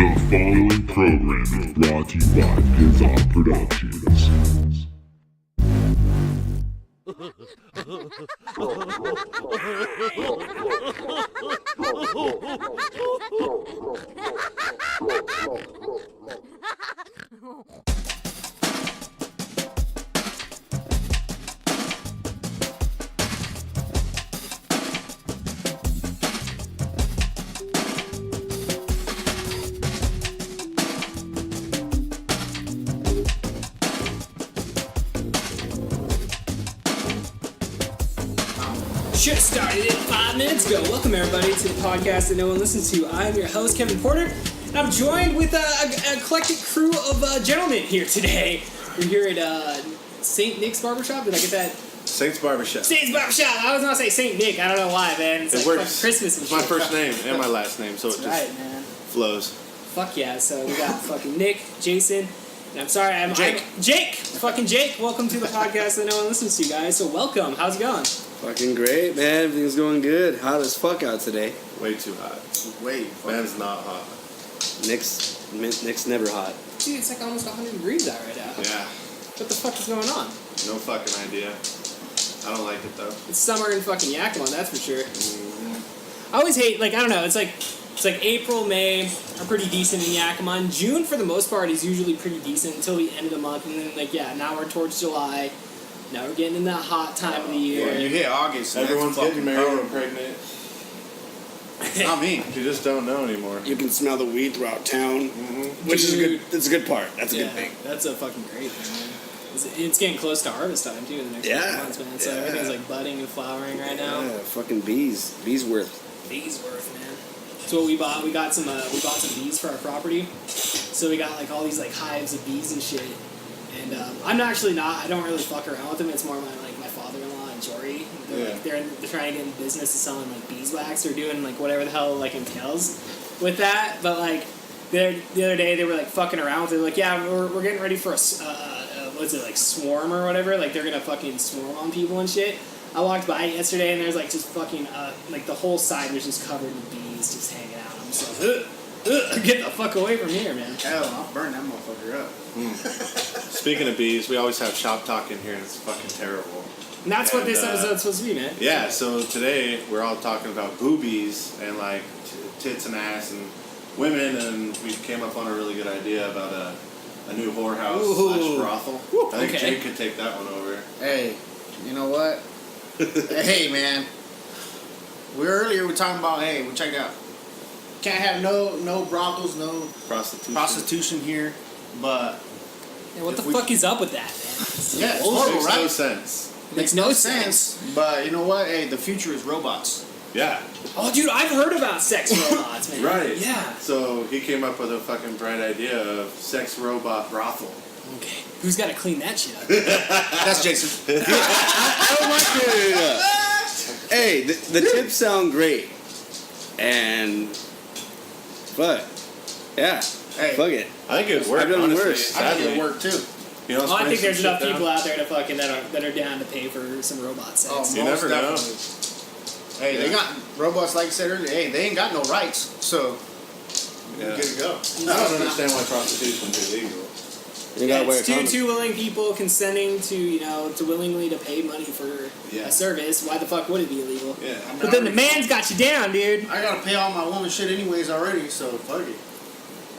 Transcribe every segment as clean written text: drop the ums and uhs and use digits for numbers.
The following program is brought to you by Pizza Productions. Should have started it 5 minutes ago. Welcome everybody to the podcast that no one listens to. I'm your host, Kevin Porter, and I'm joined with an eclectic crew of gentlemen here today. We're here at St. Nick's barbershop. Did I get that? Saint's Barbershop. Saint's barbershop. I was gonna say St. Nick. I don't know why, man. It's It like works. Christmas and It's my shit. first name and my last name, so That's it just right, man. flows. Fuck yeah. So we got fucking Nick, Jason, and I'm sorry, Jake. Jake. Fucking Jake. Welcome to the podcast that no one listens to, guys. So welcome. How's it going? Fucking great, man. Everything's going good. Hot as fuck out today. Way too hot. Man's not hot. Nick's never hot. Dude, it's like almost 100 degrees out right now. Yeah. What the fuck is going on? No fucking idea. I don't like it though. It's summer in fucking Yakima, that's for sure. I always hate, like, I don't know, it's like April, May are pretty decent in Yakima. And June, for the most part, is usually pretty decent until the end of the month. And then, like, yeah, now we're towards July. Now we're getting in that hot time of the year. When you hit August, and Everyone's that's getting fucking married horrible. and pregnant. Not me. You just don't know anymore. You can smell the weed throughout town, which is a good. That's a good part. That's a Yeah, good thing. that's a fucking great thing, man. It's getting close to harvest time, too, in the next Yeah, couple months, man. So yeah. everything's, like, budding and flowering right now. Yeah, fucking bees. Beesworth. Beesworth, man. That's what we bought. We bought some bees for our property. So we got like all these like hives of bees and shit. And I don't really fuck around with them. It's more my father-in-law and Jory. They're trying to get in business of selling like beeswax or doing like whatever the hell like entails with that. But like the other day they were like fucking around with it. Like, yeah, we're getting ready for what's it, like swarm or whatever. Like they're gonna fucking swarm on people and shit. I walked by yesterday and there's like just fucking like the whole side was just covered in bees just hanging out. I'm just like, get the fuck away from here, man. Hell, I'll burn that motherfucker up. Speaking of bees, we always have shop talk in here and it's fucking terrible. And that's what And, this episode's supposed to be, man. Yeah, so today we're all talking about boobies and like tits and ass and women, and we came up on a really good idea about a new whorehouse / brothel. I think Okay. Jake could take that one over. Hey, you know what? Hey, man. Earlier we were talking about, hey, we checked out. Can't have no brothels, no prostitution here, but Yeah, what the If we- fuck is up with that, man? yeah, it's It horrible, makes right? no sense. Makes no sense. But you know what? Hey, the future is robots. Yeah. Oh, dude, I've heard about sex robots, man. Right. Yeah. So he came up with a fucking bright idea of sex robot brothel. Okay. Who's got to clean that shit up? That's Jason. I don't like it. Hey, the tips sound great, and but yeah, Hey. fuck it. I think it'd work. I've done honestly. worse. I think Sadly. it worked too. You know, Oh, I think spray there's some enough shit people down. out there to fucking that are down to pay for some robot sex. Oh, You most never know. definitely. Hey, they got robots, like I said earlier. Hey, they ain't got no rights, so Yeah. good to go. I don't understand why prostitution's illegal. You Yeah, gotta wear a it's condom. two willing people consenting to willingly to pay money for Yeah. a service. Why the fuck would it be illegal? Yeah. But then the man's got you down, dude. I gotta pay all my woman shit anyways already, so fuck it.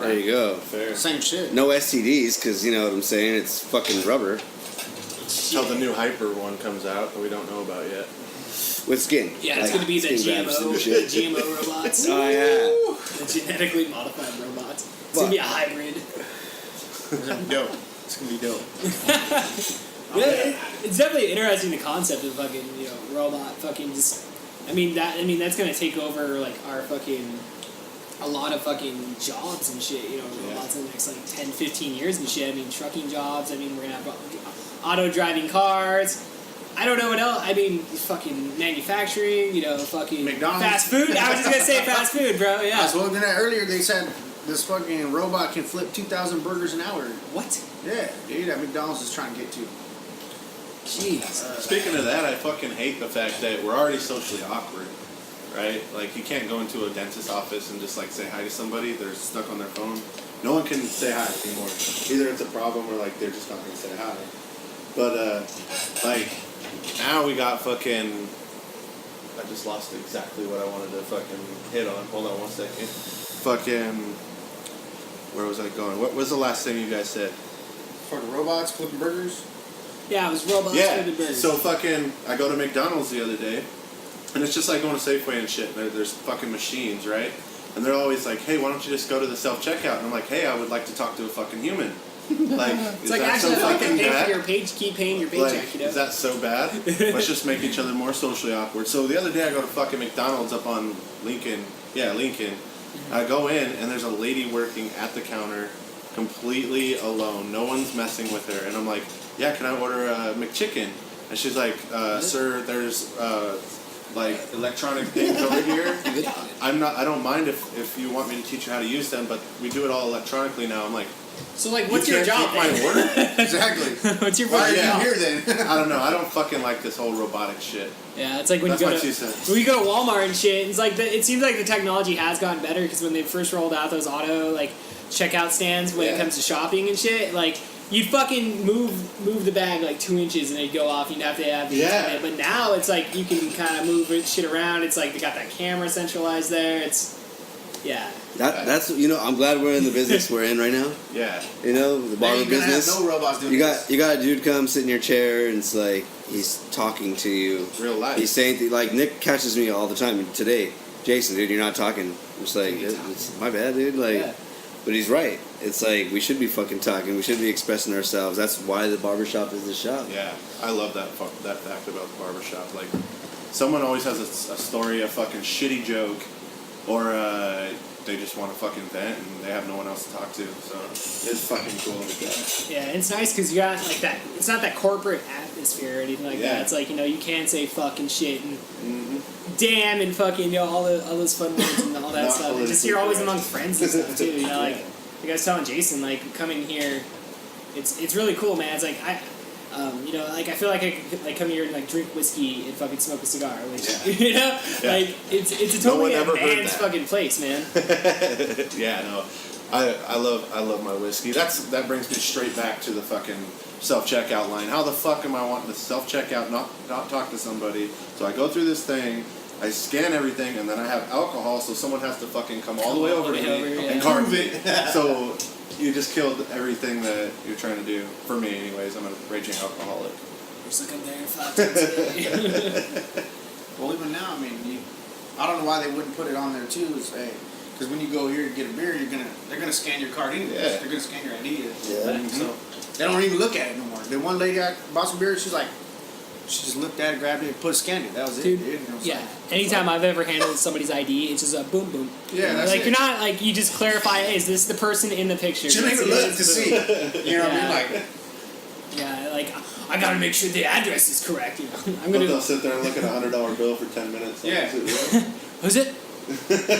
There you go. Fair. Same shit. No STDs, because you know what I'm saying. It's fucking rubber Until the new hyper one comes out that we don't know about yet. with skin. Yeah, it's Like, gonna be the skin grafts and GMO, shit. the GMO robots, Oh yeah. the genetically modified robots. It's gonna be a hybrid. It's gonna be dope. It's gonna be dope. Yeah, it's definitely interesting the concept of fucking robot fucking just. I mean that's gonna take over like our fucking. A lot of fucking jobs and shit, robots in the next like 10, 15 years and shit. I mean, trucking jobs. I mean, we're gonna have auto-driving cars. I don't know what else. I mean, fucking manufacturing, fucking McDonald's. fast food. I was just gonna say fast food, bro. I Yeah. was looking at earlier. They said this fucking robot can flip 2,000 burgers an hour. What? Yeah, dude, that McDonald's is trying to get to. Jeez. Speaking of that, I fucking hate the fact that we're already socially awkward. right? Like, you can't go into a dentist's office and just, like, say hi to somebody. They're stuck on their phone. No one can say hi anymore. Either it's a problem or, like, they're just not going to say hi. But, like, now we got fucking... I just lost exactly what I wanted to fucking hit on. Hold on 1 second. Fucking... Where was I going? What was the last thing you guys said? Fucking robots flipping burgers. Yeah, it was robots Yeah. flipping burgers. So fucking... I go to McDonald's the other day. And it's just like going to Safeway and shit. There's fucking machines, right? And they're always like, hey, why don't you just go to the self-checkout? And I'm like, hey, I would like to talk to a fucking human. Like, it's is like that so actually fucking pay bad? for your page, keep paying your paycheck, Like, you know? is that so bad? Let's just make each other more socially awkward. So the other day I go to fucking McDonald's up on Lincoln. Yeah, Lincoln. I go in and there's a lady working at the counter completely alone. No one's messing with her. And I'm like, yeah, can I order a McChicken? And she's like, sir, there's like electronic things over here. I don't mind if you want me to teach you how to use them, but we do it all electronically now. I'm like, so like, what's your can't job? take my order? Exactly. What's your Why are fucking you job? here then? I don't know. I don't fucking like this whole robotic shit. Yeah, it's like when That's you my go 2 to cents. when you go to Walmart and shit. It's like it seems like the technology has gotten better because when they first rolled out those auto like checkout stands when it comes to shopping and shit, like you'd fucking move the bag like 2 inches and it'd go off. You'd have to have but now it's like you can kind of move shit around. It's like they got that camera centralized there. It's That's I'm glad we're in the business we're in right now. Yeah. You know, the barber business. Have no robots doing You got a dude come sit in your chair and it's like he's talking to you. Real life. He's saying like Nick catches me all the time. Today, Jason, dude, you're not talking. I'm just like it's my bad, dude. Like, but he's right. It's like we should be fucking talking. We should be expressing ourselves. That's why the barbershop is the shop. Yeah, I love that fact about the barbershop. Like, someone always has a story, a fucking shitty joke, or they just want to fucking vent and they have no one else to talk to. So it's fucking cool to get. Yeah, and it's nice because you got like that. It's not that corporate atmosphere or anything like that. It's like you can say fucking shit and damn and fucking all those fun words and all that stuff. And just you're always among friends and stuff too. You know, like I was telling Jason, like coming here, it's really cool, man. It's like like I feel like I could like come here and like drink whiskey and fucking smoke a cigar, which like it's a totally advanced fucking place, man. Yeah, no, I love my whiskey. That brings me straight back to the fucking self-checkout line. How the fuck am I wanting to self-checkout, not talk to somebody? So I go through this thing, I scan everything, and then I have alcohol, so someone has to fucking come all the way over to me and carve it. So you just killed everything that you're trying to do. For me, anyways. I'm a raging alcoholic. You're stuck up there 5 times a day. Well, even now, I mean, I don't know why they wouldn't put it on there too. Because when you go here to get a beer, they're gonna scan your card anyway. Yeah. They're gonna scan your ID. So they don't even look at it no more. The one lady I bought some beer, she's like, she just looked at it, grabbed it, scanned it. That was Dude, it. yeah. Anytime I've ever handled somebody's ID, it's just a boom boom. Yeah, that's like it. you're not like you just clarify, hey, is this the person in the picture? She don't even look to see. You know what I mean? Like, yeah, like I gotta make sure the address is correct. You know, I'm But gonna. they'll sit there and look at a $100 bill for 10 minutes. Like, Yeah. is it real? Who's it?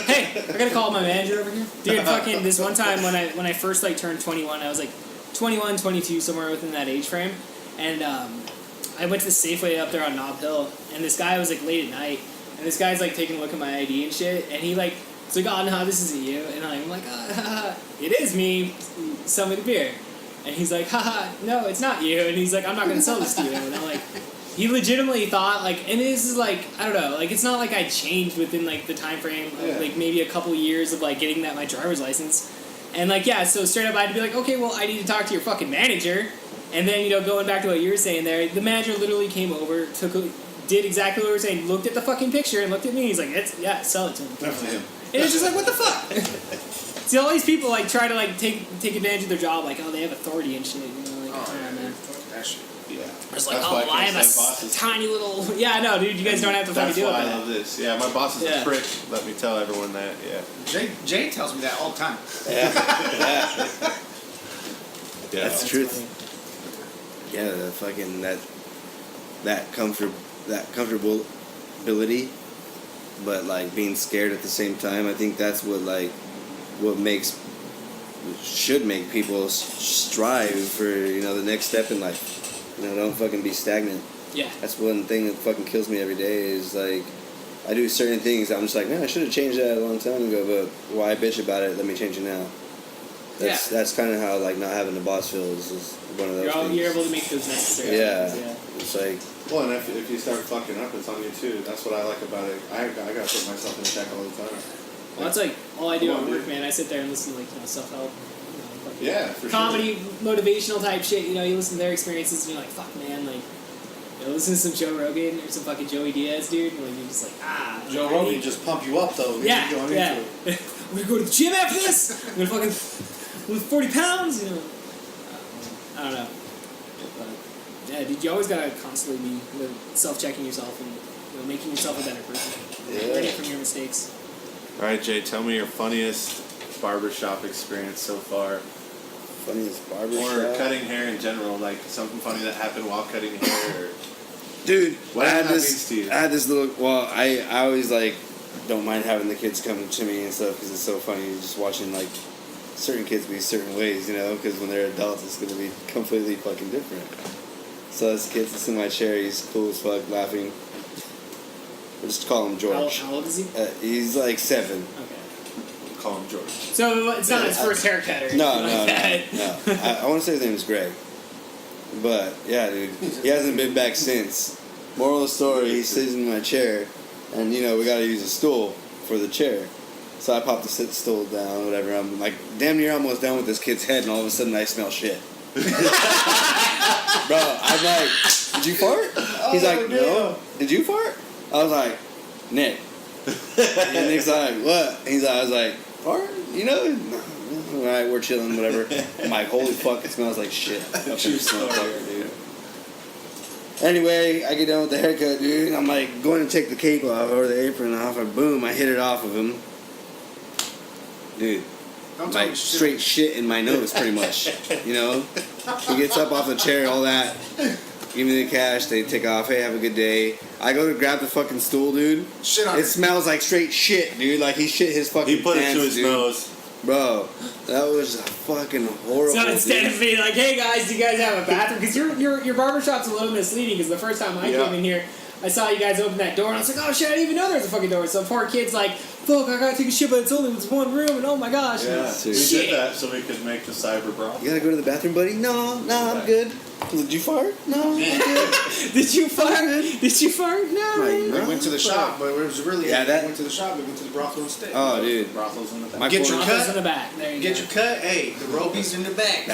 Hey, I gotta call my manager over here. Dude, fucking this one time when I first like turned 21, I was like 21, 22, somewhere within that age frame, and I went to the Safeway up there on Nob Hill, and this guy was like late at night, and this guy's like taking a look at my ID and shit, and he like, it's like, oh no, this isn't you, and I'm like, it is me, sell me the beer, and he's like, haha, no, it's not you, and he's like, I'm not gonna sell this to you, and I'm like, he legitimately thought like, and this is like, I don't know, like it's not like I changed within like the time frame of like maybe a couple years of like getting my driver's license, and like so straight up I had to be like, okay, well I need to talk to your fucking manager. And then, going back to what you were saying there, the manager literally came over, did exactly what we were saying, looked at the fucking picture and looked at me, and he's like, sell it to him. Definitely him. And it's just like, what the fuck? See, all these people, like, try to, like, take advantage of their job, like, oh, they have authority and shit, like, man. that shit. Yeah. It's like, That's why I can't have stand a bosses. tiny little... Yeah, no, dude, you guys don't have to fucking That's deal with why I that. love this. Yeah, my boss is a prick. Let me tell everyone that, yeah. Jay tells me that all the time. Yeah, That's that's the truth. Yeah, the fucking that comfortability, but like being scared at the same time. I think that's what should make people strive for the next step in life. Don't fucking be stagnant. Yeah. That's one thing that fucking kills me every day is like I do certain things that I'm just like, man, I should have changed that a long time ago, but why bitch about it? Let me change it now. That's kind of how like not having a boss feels is one of those things. You're able to make those necessary yeah. things, It's like, well, and if you start fucking up, it's on you too. That's what I like about it. I gotta put myself in check all the time. well, that's like all I do at work, man. I sit there and listen to like self-help, Yeah, for comedy, motivational type shit. You listen to their experiences, and you're like, fuck, man, like. Listen to some Joe Rogan or some fucking Joey Diaz, dude. And like, you're just like, Joe Rogan just pump you up though. Yeah. We're gonna go to the gym after this. We're gonna fucking lose 40 pounds. I don't know. But, yeah, dude, you always gotta constantly be self-checking yourself and making yourself a better person. Learning from your mistakes. All right, Jay, tell me your funniest barbershop experience so far. funniest barbershop? Or cutting hair in general, like something funny that happened while cutting hair. Or dude, what I had means this little. Well, I always like don't mind having the kids come to me and stuff because it's so funny just watching like certain kids be certain ways, because when they're adults it's gonna be completely fucking different. So this kid sits in my chair, he's cool as fuck, laughing. We'll just call him George. How old is he? He's like 7. Okay. Call him George. So it's not his first haircut or anything No. I want to say his name is Greg. But, yeah, dude. He hasn't been back since. Moral of the story, he sits in my chair, and, we got to use a stool for the chair. So I popped the stool down, whatever. I'm like, damn near almost done with this kid's head, and all of a sudden I smell shit. Bro, I'm like, did you fart? He's like, no. Did you fart? I was like, Nick. And Nick's like, what? He's like, I was like, fart? Alright, we're chilling, whatever. I'm like, holy fuck, it smells like shit. True motherfucker, dude. Anyway, I get done with the haircut, dude. I'm like, going to take the cape off or the apron off, and boom, I hit it off of him. Dude. Like, straight shit in my nose, pretty much. He gets up off the chair, all that. Give me the cash, they take off, hey, have a good day. I go to grab the fucking stool, dude. Shit on it smells like straight shit, dude. Like he shit his fucking He put pants, it to his dude. nose. Bro, that was fucking horrible. So instead of being like, hey guys, do you guys have a bathroom? Because your barbershop's a little misleading because the first time I came in here, I saw you guys open that door and I was like, oh shit, I didn't even know there was a fucking door. So poor kid's like, fuck, I gotta take a shit, but it's only one room and oh my gosh. Yeah, we shit. did that so we could make the cyber broth. You gotta go to the bathroom, buddy? No, I'm good. Did you fart? No, I'm good. Did you fart? Did you fart? No. We went to the shop, but it was really we went to the shop. We went to the brothel instead. Oh, dude. Brothels in the back. Get your Brothels cut in the back. There you Get go. your cut. Hey, the robies in the back.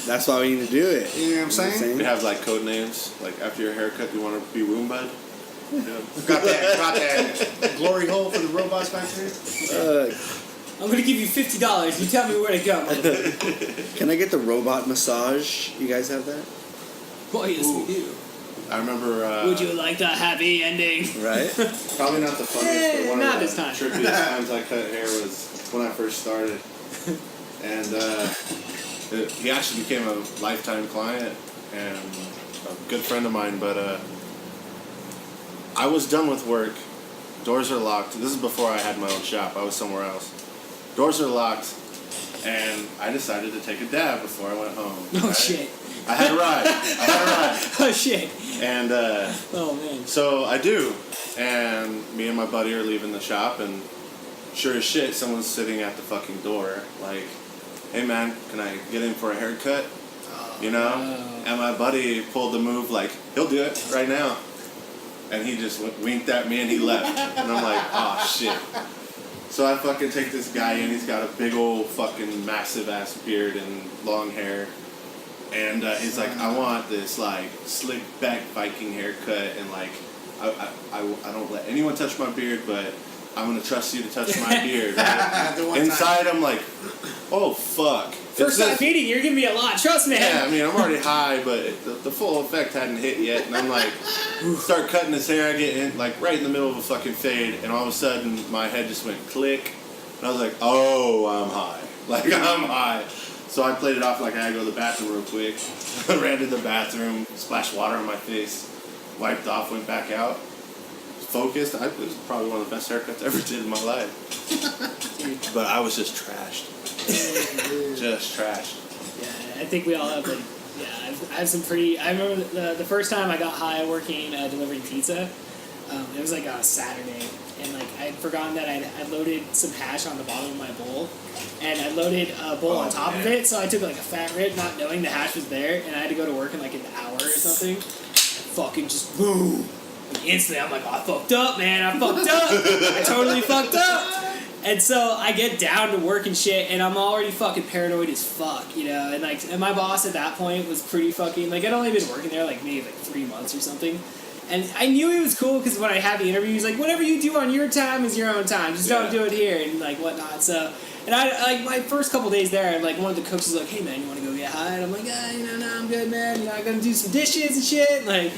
That's why we need to do it. You know what I'm saying? We have like code names. Like after your haircut, you want to be Roombud. Yeah. Got that glory hole for the robots back there. I'm gonna give you $50. You tell me where to go. Can I get the robot massage? You guys have that? Boy, yes we do. I remember. Would you like the happy ending? Right? Probably not the funniest, but one not of this the time. trippiest times I cut hair was when I first started. And he actually became a lifetime client and a good friend of mine, but I was done with work. Doors are locked. This is before I had my own shop. I was somewhere else. Doors are locked, and I decided to take a dab before I went home. Oh right? shit. I had a ride. Oh shit. And Oh man. so I do, and me and my buddy are leaving the shop, and sure as shit, someone's sitting at the fucking door, like, hey man, can I get in for a haircut? And my buddy pulled the move, like, he'll do it right now. And he just winked at me and he left. And I'm like, oh shit. So I fucking take this guy in, he's got a big old fucking massive ass beard and long hair. And he's like, I want this like slick back Viking haircut, and like I don't let anyone touch my beard, but I'm gonna trust you to touch my beard. Right? Inside I'm like, oh fuck. First time meeting, you're giving me a lot. Trust me. Yeah, I mean I'm already high, but the full effect hadn't hit yet, and I'm like, start cutting his hair. I get in like right in the middle of a fucking fade, and all of a sudden my head just went click, and I was like, oh, I'm high. Like I'm high. So I played it off like I had to go to the bathroom real quick. I ran to the bathroom, splashed water on my face, wiped off, went back out. Focused. It was probably one of the best haircuts I ever did in my life. But I was just trashed. Just trashed. Yeah, I think we all have like, I have some pretty. I remember the first time I got high working delivering pizza. It was like on a Saturday, and like I had forgotten that I loaded some hash on the bottom of my bowl, and I loaded a bowl on top of it. So I took like a fat rip, not knowing the hash was there, and I had to go to work in like an hour or something. Fucking just boom. And instantly, I'm like, oh, I fucked up, man. I fucked up. I totally fucked up. And so I get down to work and shit, and I'm already fucking paranoid as fuck, you know. And my boss at that point was pretty fucking like I'd only been working there like maybe like 3 months or something. And I knew he was cool because when I had the interview, he's like, whatever you do on your time is your own time. Just don't do it here and like whatnot. So, and I like my first couple days there, like one of the cooks was like, hey man, you want to go get high? And I'm like, no, I'm good, man. You know, I'm gonna do some dishes and shit. Like,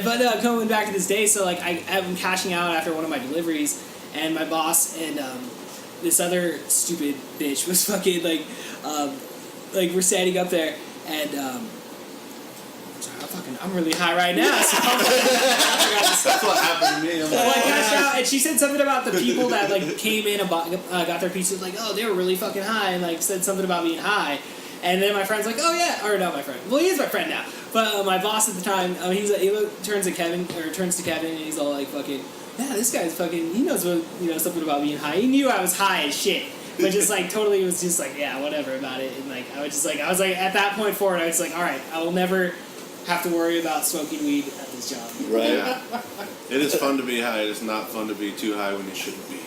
but coming back to this day, so like I'm cashing out after one of my deliveries, and my boss and this other stupid bitch was fucking like we're standing up there and. I'm really high right now. So That's what happened to me. I'm like, I cashed out, and she said something about the people that like came in and got their pizza. Like, oh, they were really fucking high, and like said something about being high. And then my friend's like, oh yeah, or not my friend. Well, he is my friend now. But my boss at the time, he turns to Kevin, and he's all like, fucking, yeah, this guy's fucking. He knows what something about being high. He knew I was high as shit. But just like totally, it was just like, yeah, whatever about it. And like I was like at that point forward, I was like, all right, I will never have to worry about smoking weed at this job. Right. Yeah. It is fun to be high. It is not fun to be too high when you shouldn't be.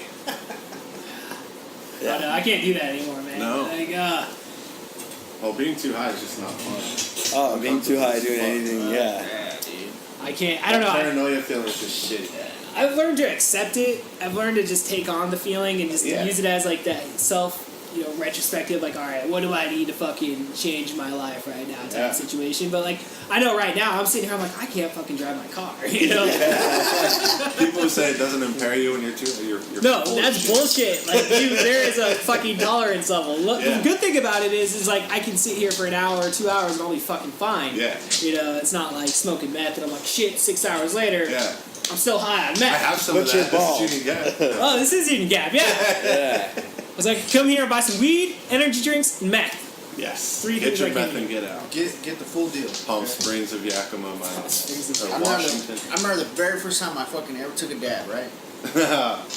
Yeah. No, I can't do that anymore, man. No. Like, Well, being too high is just not fun. Oh, being too high, doing anything, yeah. Yeah, dude. I can't. I don't know. Paranoia feeling is just shit. I've learned to accept it. I've learned to just take on the feeling and just use it as like that self, retrospective. Like, all right, what do I need to fucking change my life right now type of situation? But like, I know right now I'm sitting here. I'm like, I can't fucking drive my car. People who say it doesn't impair you when you're too. You're no, that's bullshit. Like, dude, there is a fucking tolerance level. Look, the good thing about it is like I can sit here for an hour or 2 hours and I'll be fucking fine. Yeah. It's not like smoking meth and I'm like, shit. 6 hours later. Yeah. I'm still high on meth. I have some What's of your that. ball? This is Union Gap. Oh, this is Union Gap, yeah. Yeah. I was like, come here and buy some weed, energy drinks, and meth. Yes. Three Get things your I meth can't and eat. get out. Get the full deal. Palm Springs of Yakima, Palm Springs of or I Washington. remember the very first time I fucking ever took a dab, right?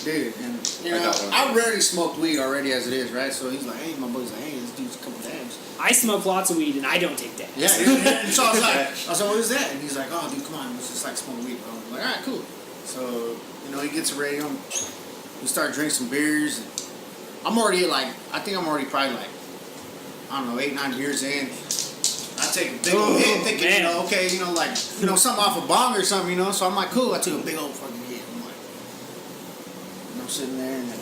Dude, and I got one. I rarely smoked weed already as it is, right? So he's like, hey, my buddy's like, hey, let's do a couple dabs. I smoke lots of weed and I don't take dabs. Yeah, dude. And so I was like, what is that? And he's like, oh, dude, come on, let's just like smoke weed. And I'm like, all right, cool. So, he gets it ready. We start drinking some beers. And I'm already I think I'm already probably like, I don't know, 8-9 beers in. I take a big old hit thinking, man. something off a bong or something, So I'm like, cool. I took a big old fucking hit. I'm like, I'm sitting there and then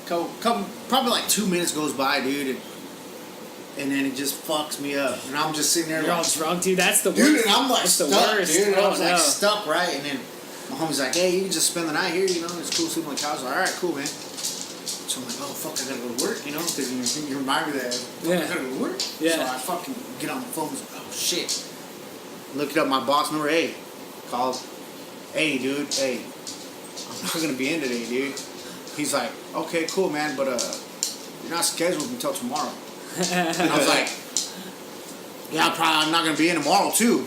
couple probably like 2 minutes goes by, dude, and then it just fucks me up. And I'm just sitting there You're all like, drunk, dude. That's the worst. dude, and I'm like That's stuck, the worst. dude. And I was Oh, like no. stuck, right? And then my homie's like, hey, you can just spend the night here, it's cool sleeping on the couch. I was like, all right, cool, man. So I'm like, oh, fuck, I gotta go to work, because you remind me that, I gotta go to work. Yeah. So I fucking get on the phone and was like, oh, shit. Look it up, my boss number, hey, calls, hey, dude, hey, I'm not gonna be in today, dude. He's like, okay, cool, man, but you're not scheduled until tomorrow. And I was like, yeah, I'm not gonna be in tomorrow too.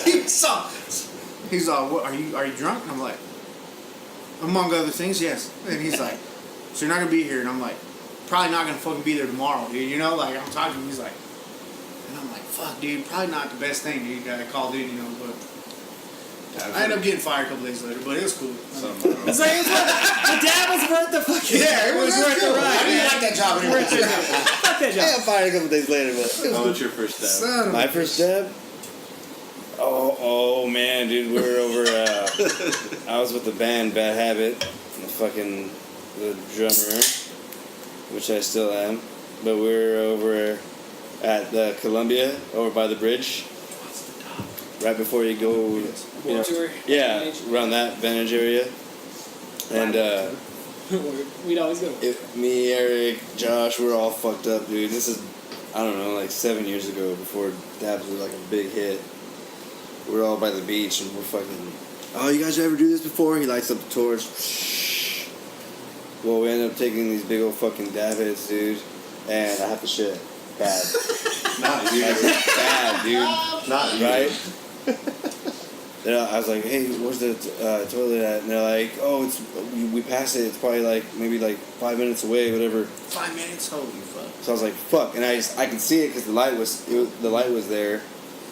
He's like, what, are you drunk? And I'm like, among other things, yes. And he's like, so you're not gonna be here? And I'm like, probably not gonna fucking be there tomorrow, dude. Like I'm talking to him, he's like, and I'm like, fuck, dude, probably not the best thing, dude. I called in, but I ended up getting fired a couple days later, but it was cool. It's like, the dad was worth the fucking. Yeah, it was worth the ride. I didn't like that job anymore. Fuck that I job. got fired a couple days later, but How was your first dab? my first dab. Oh man, dude, we were over. I was with the band Bad Habit, the drummer, which I still am. But we were over at the Columbia, over by the bridge, right before you go. Tour. Yeah, around that Vantage area, and We'd always go. me, Eric, Josh, we're all fucked up, dude. This is, I don't know, like 7 years ago, before dabs was like a big hit. We're all by the beach and we're fucking, oh, you guys ever do this before? He lights up the torch. Well, we end up taking these big old fucking dab hits, dude, and I have to shit. Bad. Not you. Bad, dude. Not you. Right? I was like, hey, where's the toilet at? And they're like, oh, we passed it. It's probably like maybe like 5 minutes away, whatever. 5 minutes, holy fuck. So I was like, fuck, and I could see it because the light was there.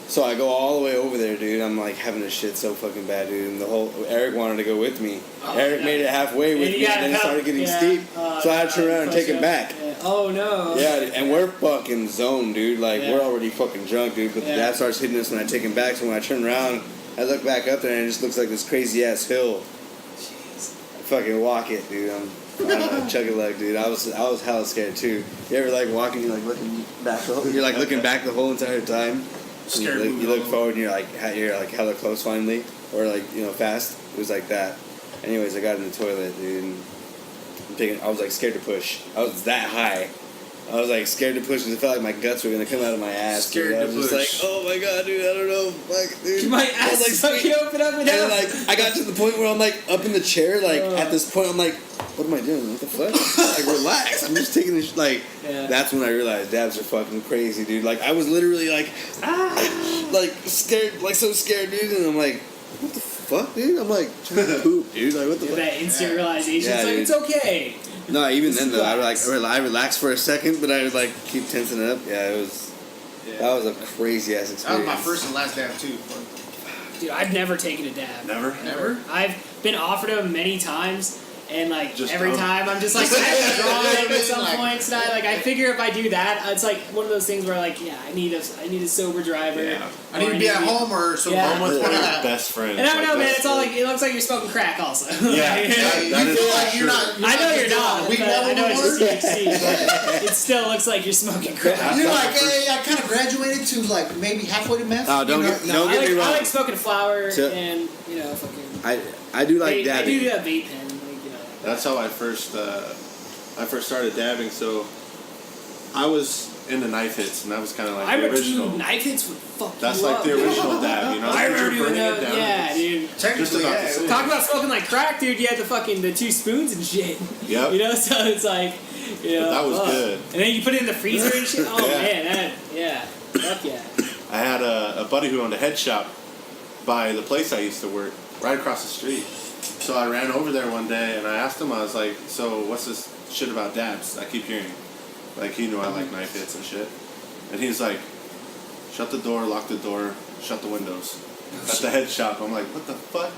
So I go all the way over there, dude. I'm like having a shit so fucking bad, dude. And Eric wanted to go with me. Eric made it halfway with me, and then it started getting steep. So I had to turn around and take him back. Yeah. Oh no. Yeah, and we're fucking zoned, dude. Like we're already fucking drunk, dude. But the dad starts hitting us when I take him back. So when I turn around, I look back up there, and it just looks like this crazy ass hill. Jeez. I fucking walk it, dude. I don't know, chug a leg, dude. I was hella scared too. You ever like walking, you're like looking back, you're like looking back the whole entire time. Scared. You look forward, and you're like hella close finally, or like fast. It was like that. Anyways, I got in the toilet, dude. And I was like scared to push. I was that high. I was like scared to push because it felt like my guts were gonna come out of my ass. Scared dude. I to was push. just like, oh my god, dude, I don't know, fuck, dude. My I was, ass fucking open up and and down. like I got to the point where I'm like up in the chair, like at this point I'm like, what am I doing? What the fuck? Like relax. I'm just taking this. Like that's when I realized dabs are fucking crazy, dude. Like I was literally like, like scared, like so scared, dude. And I'm like, what the fuck, dude? I'm like trying to poop, dude. Like what the fuck? That instant realization. Yeah, It's like dude. it's okay. No, even then though, Relax. I relaxed for a second, but I would like keep tensing it up. Yeah, it was. That was a crazy ass experience. That was my first and last dab too. Dude, I've never taken a dab. Never? I've been offered them many times, and like Just every don't. time I'm just like, I have to draw them at some point tonight. Like I figure if I do that, it's like one of those things where like, yeah, I need a sober driver. Yeah. I need to be at home or some Yeah. Home with one of your best friends. And I don't know, man. that's It's all good. like it looks like you're smoking crack, also. Yeah, Like, that You is feel like for you're sure. not. I know you're not. We But never I know it's were. just THC, but it still looks like you're smoking crack. You're like, hey, I kind of graduated to like maybe halfway to meth. Oh, don't You know? get- don't I get like, me wrong. I like smoking flower So- and fucking. I do like I dabbing. do that vape pen. Like, That's how I first started dabbing. So I was into knife hits, and that was kind of like I the remember original. knife hits would fuck That's you like up. the original dab, you know? I remember You're doing burning it that. down. Yeah, dude. Just Technically, about yeah. the same. Talk about smoking like crack, dude. You had the two spoons and shit. Yep. You know, so it's like, But that was good. And then you put it in the freezer and shit. Oh Yeah. man, fuck yeah. I had a buddy who owned a head shop by the place I used to work, right across the street. So I ran over there one day and I asked him, I was like, so what's this shit about dabs I keep hearing? Like he knew I like knife hits and shit. And he's like, shut the door, lock the door, shut the windows. At the head shop. I'm like, what the fuck?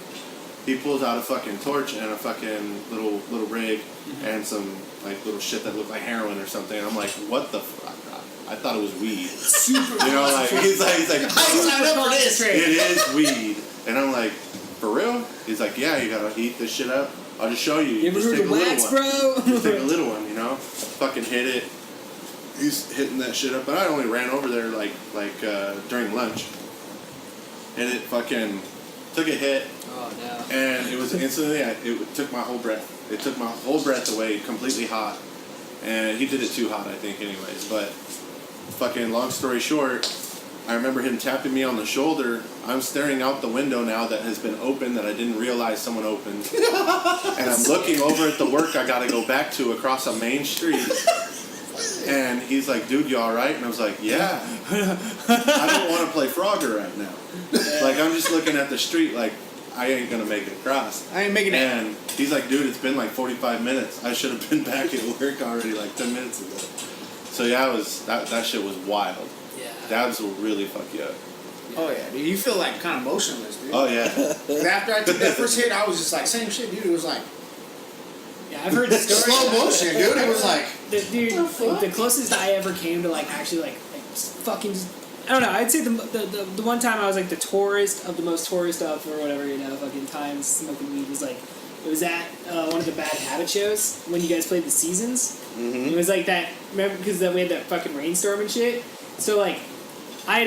He pulls out a fucking torch and a fucking little rig and some like little shit that looked like heroin or something. And I'm like, what the fuck? I thought it was weed. Super. You know, like he's like, I signed up for this. it is weed. And I'm like, for real? He's like, yeah, you gotta heat this shit up. I'll just show you. You ever Just heard take of a little wax, one. bro? Just take a little one, you know? Fucking hit it. He's hitting that shit up. But I only ran over there like during lunch. And it fucking took a hit. Oh no. And it was instantly, it took my whole breath. It took my whole breath away, completely hot. And he did it too hot, I think, anyways. But fucking long story short, I remember him tapping me on the shoulder. I'm staring out the window now that has been opened that I didn't realize someone opened. And I'm looking over at the work I gotta go back to across a main street. And he's like, dude, you alright? And I was like, yeah. I don't want to play Frogger right now. Like, I'm just looking at the street like, I ain't gonna make it across. I ain't making it. And he's like, dude, it's been like 45 minutes. I should have been back at work already like 10 minutes ago. So yeah, that shit was wild. Yeah. Dabs will really fuck you up. Oh yeah, dude. You feel like kind of motionless, dude. Oh yeah. 'Cause after I took that first hit, I was just like, same shit, dude. It was like Yeah, I've heard stories. slow motion, dude. It was like. Dude, like, the closest I ever came to like actually like just fucking. I don't know. I'd say the one time I was like the tourist of the most tourist of or whatever, you know, fucking times smoking weed was like it was at one of the Bad Habit shows when you guys played the Seasons. It was like that. Remember because then we had that fucking rainstorm and shit. So like I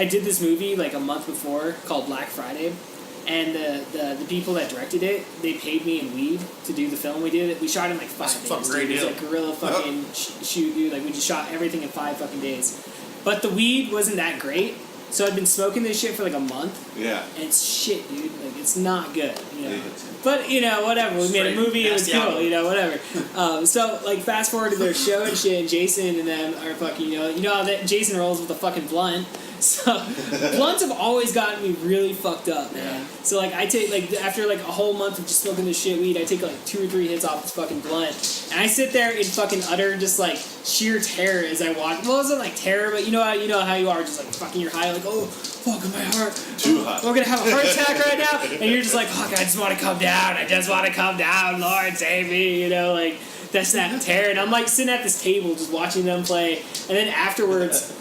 did this movie like a month before called Black Friday. And the people that directed it, they paid me in weed to do the film. We did it. We shot in like 5 days. fucking great It was deal. like guerrilla fucking shoot, dude. Like we just shot everything in 5 fucking days. But the weed wasn't that great. So I'd been smoking this shit for like a month. Yeah. And it's shit, dude. Like it's not good. You know. Yeah. But you know, whatever. We made a movie. It was nasty cool. album. You know, whatever. So like, fast forward to their show and shit. And Jason and them are fucking. You know how that Jason rolls with a fucking blunt. So blunts have always gotten me really fucked up, man. So like I take like after like a whole month of just smoking this shit weed, I take like 2 or 3 hits off this fucking blunt, and I sit there in fucking utter just like sheer terror as I walk. Well, it wasn't like terror, but you know how you are, just like fucking you're high, like oh fuck my heart, Too hot. we're gonna have a heart attack right now, and you're just like fuck, I just want to come down, Lord save me, you know, like that's that terror. And I'm like sitting at this table just watching them play, and then afterwards.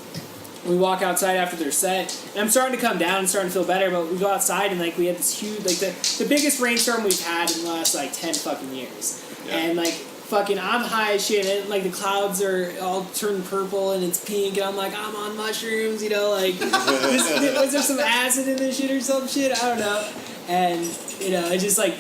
We walk outside after their set, and I'm starting to come down and starting to feel better, but we go outside and, like, we had this huge, like, the biggest rainstorm we've had in the last, like, 10 fucking years. Yeah. And, like, fucking, I'm high as shit, and, like, the clouds are all turned purple, and it's pink, and I'm like, I'm on mushrooms, you know, like, was there some acid in this shit or some shit? I don't know. And, you know, it just, like...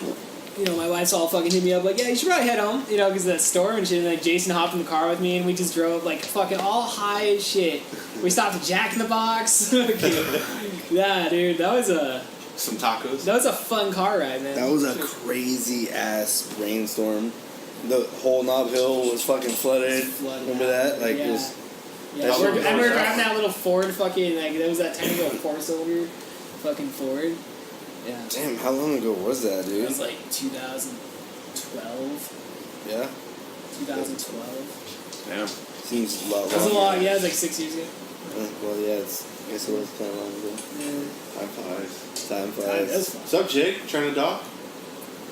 You know, my wife's all fucking hit me up like, yeah, you should probably head home, you know, because of that storm and shit. And like Jason hopped in the car with me, and we just drove like fucking all high as shit. We stopped at Jack in the Box. Yeah, dude, that was some tacos. That was a fun car ride, man. That was a crazy ass rainstorm. The whole Knob Hill was fucking flooded. Remember that? Like yeah. it was. Yeah, I remember driving that little Ford fucking like there was that tiny little 4-cylinder fucking Ford. Yeah. Damn, how long ago was that, dude? It was like 2012. Yeah. 2012. Damn. Seems a lot. It was a long. Yeah, it was like 6 years ago. Well, yeah, I guess it was kind of long ago. Yeah. Time flies. What's up, Jake? Trying to dock? A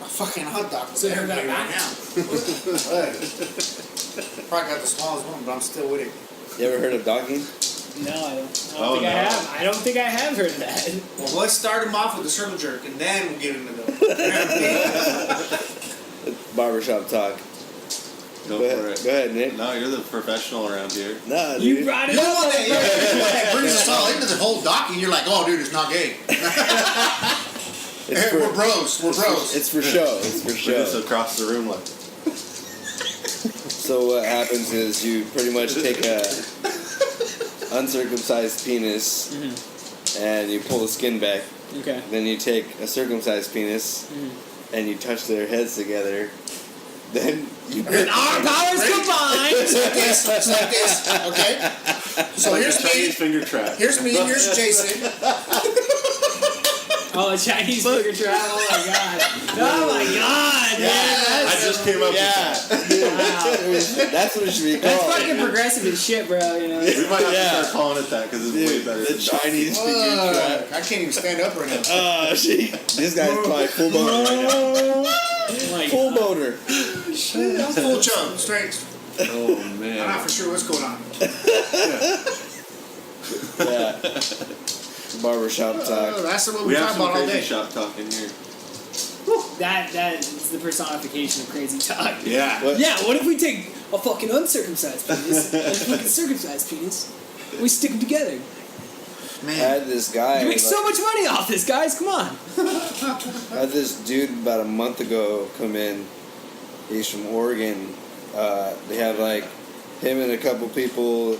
fucking hot dog. So you're right back now. Probably got the smallest one, but I'm still with it. You ever heard of docking? No, I don't think I have. I don't think I have heard of that. Well, let's start him off with the circle jerk, and then we'll get into the Barbershop talk. Go Go for it. ahead, Nick. No, you're the professional around here. Nah, dude. You brought it You're the up. one that brings us all into the whole docking. You're like, oh, dude, it's not gay. We're bros. It's for show. It's for We're show. just across the room, like. So what happens is you pretty much take a uncircumcised penis and you pull the skin back. Okay. Then you take a circumcised penis and you touch their heads together. Then you And our powers combined. It's like this. Okay. So Like here's a Chinese me. finger trap. Here's me. Here's Jason. Oh, a Chinese finger trap. Oh my god. Oh my god, man. I just came up with that. Wow. that's what it should be That's called. fucking progressive as shit, bro. You know. We might have to start calling it that because it's way better. The than Chinese finger trap. I can't even stand up right now. This guy's probably full motor right now. Like, Full motor. I'm full chub, straight. Oh I'm man. not for sure what's going on. Yeah. Barbershop talk. That's what We we have talk some about all crazy day. shop talk in here. that is the personification of crazy talk. Yeah. What? Yeah, what if we take a fucking uncircumcised penis and a fucking circumcised penis? We stick them together. I had this guy. You make so much money off this, guys. Come on. I had this dude about a month ago come in. He's from Oregon. They have like him and a couple people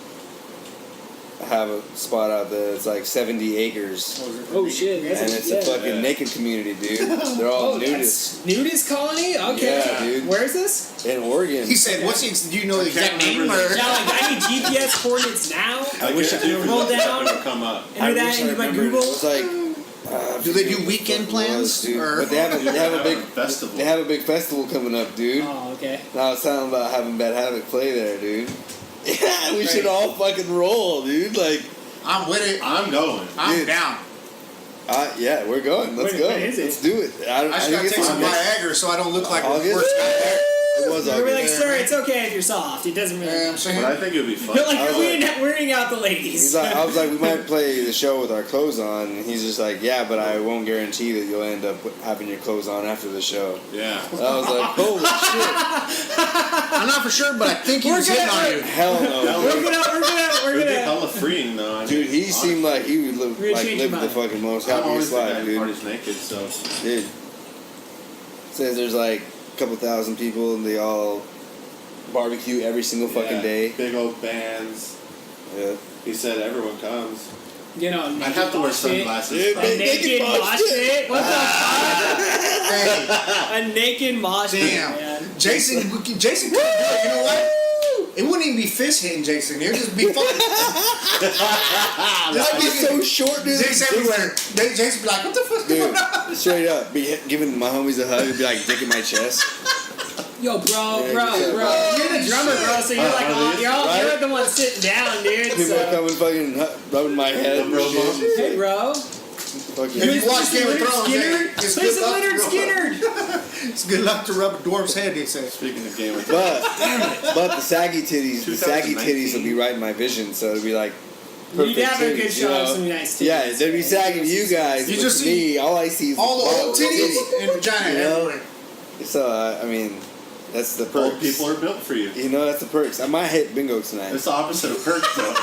have a spot out there. It's like 70 acres. Oh shit. And it's a fucking naked community, dude. They're all nudists. Nudist colony? Okay. Yeah, dude. Where is this? In Oregon. He said, "What's the? Do you know the exact name?" Or? Yeah, like I need GPS coordinates now. I wish I could roll down. come up. Enter that into my Google. It's like. Do they do weekend plans? Dude. Or? But they have a big festival. They have a big festival coming up, dude. Oh, okay. And I was telling about having Bad Havoc play there, dude. Yeah, we should all fucking roll, dude. Like, I'm with it. I'm going. I'm Dude. down. Yeah, we're going. Let's Wait, go. when is it? Let's do it. I just gotta take some Viagra so I don't look like a August? worst guy there. It was We're like, August. sir, it's okay if you're soft. It doesn't really. I'm saying. But I think it would be fun. You're like, I was you're wearing out the ladies. He's like, I was like, we might play the show with our clothes on. And he's just like, yeah, but I won't guarantee that you'll end up having your clothes on after the show. Yeah. I was like, holy shit. I'm not for sure, but I think he was hitting on you. Hell no. We're It would be gonna. hella freeing though. I mean, Dude, he seemed like he would live, We're gonna like, change live your the mind. fucking most I'm happiest always the guy life, who dude. parties naked, so Dude. Says there's like a couple thousand people and they all barbecue every single fucking day. Big old bands. Yeah. He said everyone comes. You know, I'd have to wear sunglasses. Dude, A probably. naked mosh pit? What the Hey, fuck? A naked mosh pit, damn. man. Jason couldn't do it. You know what? it wouldn't even be fist hitting Jason. It would just be fucking. I'd be so short, dude. Dicks everywhere. Jason be like, what the fuck's going on? Dude, straight up, be giving my homies a hug, be like dick in my chest. Yo, bro. Yeah, You're the drummer, bro. So you're like, you're the one sitting down, dude. People So. are coming fucking rubbing my head. And shit. Hey, bro. Fucking. If you watch Game of Thrones, it's Play good some luck. Leonard Skinner. It's good luck to rub a dwarf's head, they say. Speaking of Game of Thrones. But the saggy titties, will be right in my vision, so it'll be like. You'd have a good titties, shot of some nice titties. Yeah, they'd be sagging you guys. You You just just me. All I see is All the old titties and vagina You know? everywhere. So I mean, that's the perks. Old people are built for you. You know, that's the perks. I might hit bingo tonight. It's the opposite of perks, though.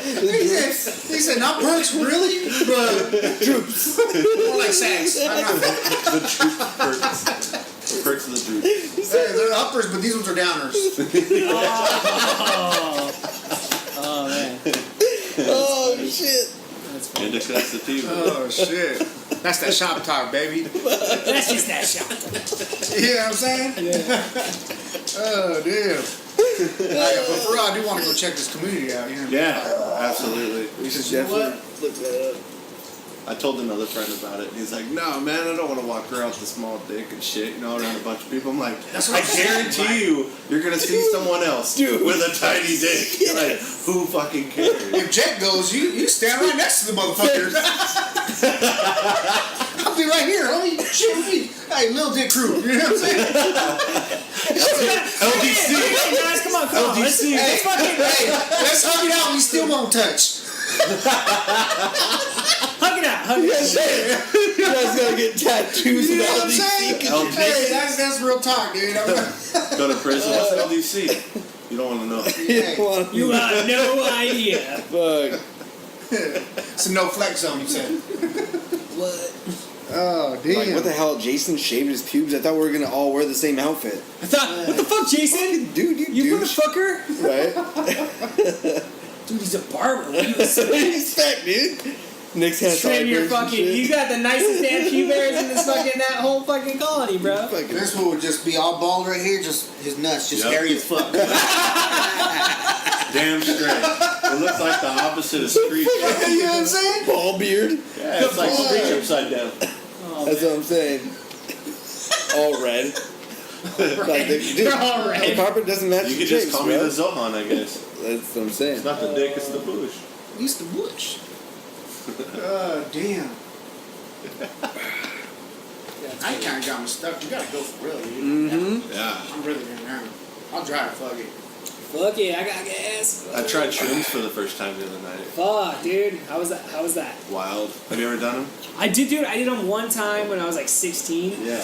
He said, not perks, really? But Troops. more like sags. The droop perks. The perks of the droop. They're uppers, but these ones are downers. Oh, man. Oh shit. Indica sativa. Oh, shit. That's that shop talk, baby. That's just that shot. You know what I'm saying? Yeah. Oh, damn. But for real, I do want to go check this community out here. Yeah, absolutely. We should definitely look that up. I told another friend about it, and he's like, "No, man, I don't want to walk around with a small dick and shit, around a bunch of people." I'm like, That's I what I'm saying, guarantee you, you're gonna see someone else Dude. with a tiny dick. You're like, who fucking cares? If Jet goes, you stand right next to the motherfucker. I'll be right here, homie. Shit with me. Hey, little dick crew. You know what I'm saying? LDC. Hey, guys, come on. Let's Hey, fucking hey, let's hug it out. We still won't touch. hug it out. You guys gotta get tattoos You of know what I'm LDC. saying? LDC. Hey, that's real talk, dude. Go to prison. What's LDC? You don't want to know. You have no idea. Fuck. It's a no flex zone, you said. What? Oh, damn. Like, what the hell? Jason shaved his pubes? I thought we were gonna all wear the same outfit. I thought, what the fuck, Jason? Dude, You douche. motherfucker? Right? Dude, he's a barber. What do you Respect, dude. Nick's has Trim your sideburns and fucking. shit. You got the nicest damn pube hairs in this fucking that whole fucking colony, bro. Fucking- This one would just be all bald right here, just his nuts, just Yep. hairy as fuck. Damn straight. It looks like the opposite of Screech. You know what I'm saying? Ball beard. Yeah, it's like Screech upside down. Oh, That's what I'm saying. All red. Like the, dude, They're all red. The carpet doesn't match You the could just drapes, call me bro. the Zohan, I guess. That's what I'm saying. It's not the dick, it's the bush. He's the bush. Oh, damn. I kind of got my stuff. You gotta go for real, dude. Mm-hmm. Yeah. I'm really going around. I'll drive, fuck it. Fuck yeah, I got gas. I tried shrooms for the first time the other night. Fuck, dude. How was that? Wild. Have you ever done them? I did, dude. I did them one time when I was like 16. Yeah.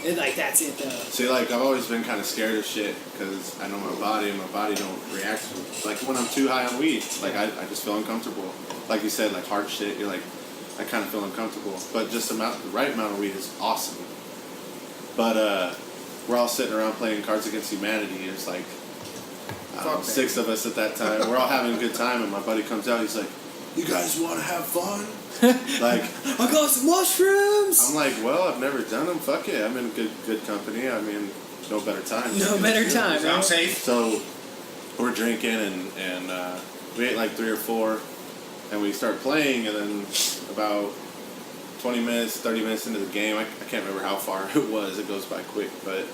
And like that's it though. See, like, I've always been kind of scared of shit because I know my body and my body don't react to it. Like, when I'm too high on weed, like, I just feel uncomfortable. Like you said, like, hard shit, you're like, I kind of feel uncomfortable. But just the right amount of weed is awesome. But, we're all sitting around playing Cards Against Humanity. It's like, I don't know, 6 of us at that time. We're all having a good time, and my buddy comes out, he's like, you guys want to have fun? Like, I got some mushrooms. I'm like, well, I've never done them. Fuck it. I'm in good company. I mean, no better time. No better time, I'm right? safe. So we're drinking and we ate like 3 or 4, and we start playing, and then about 20 minutes, 30 minutes into the game, I can't remember how far it was. It goes by quick, but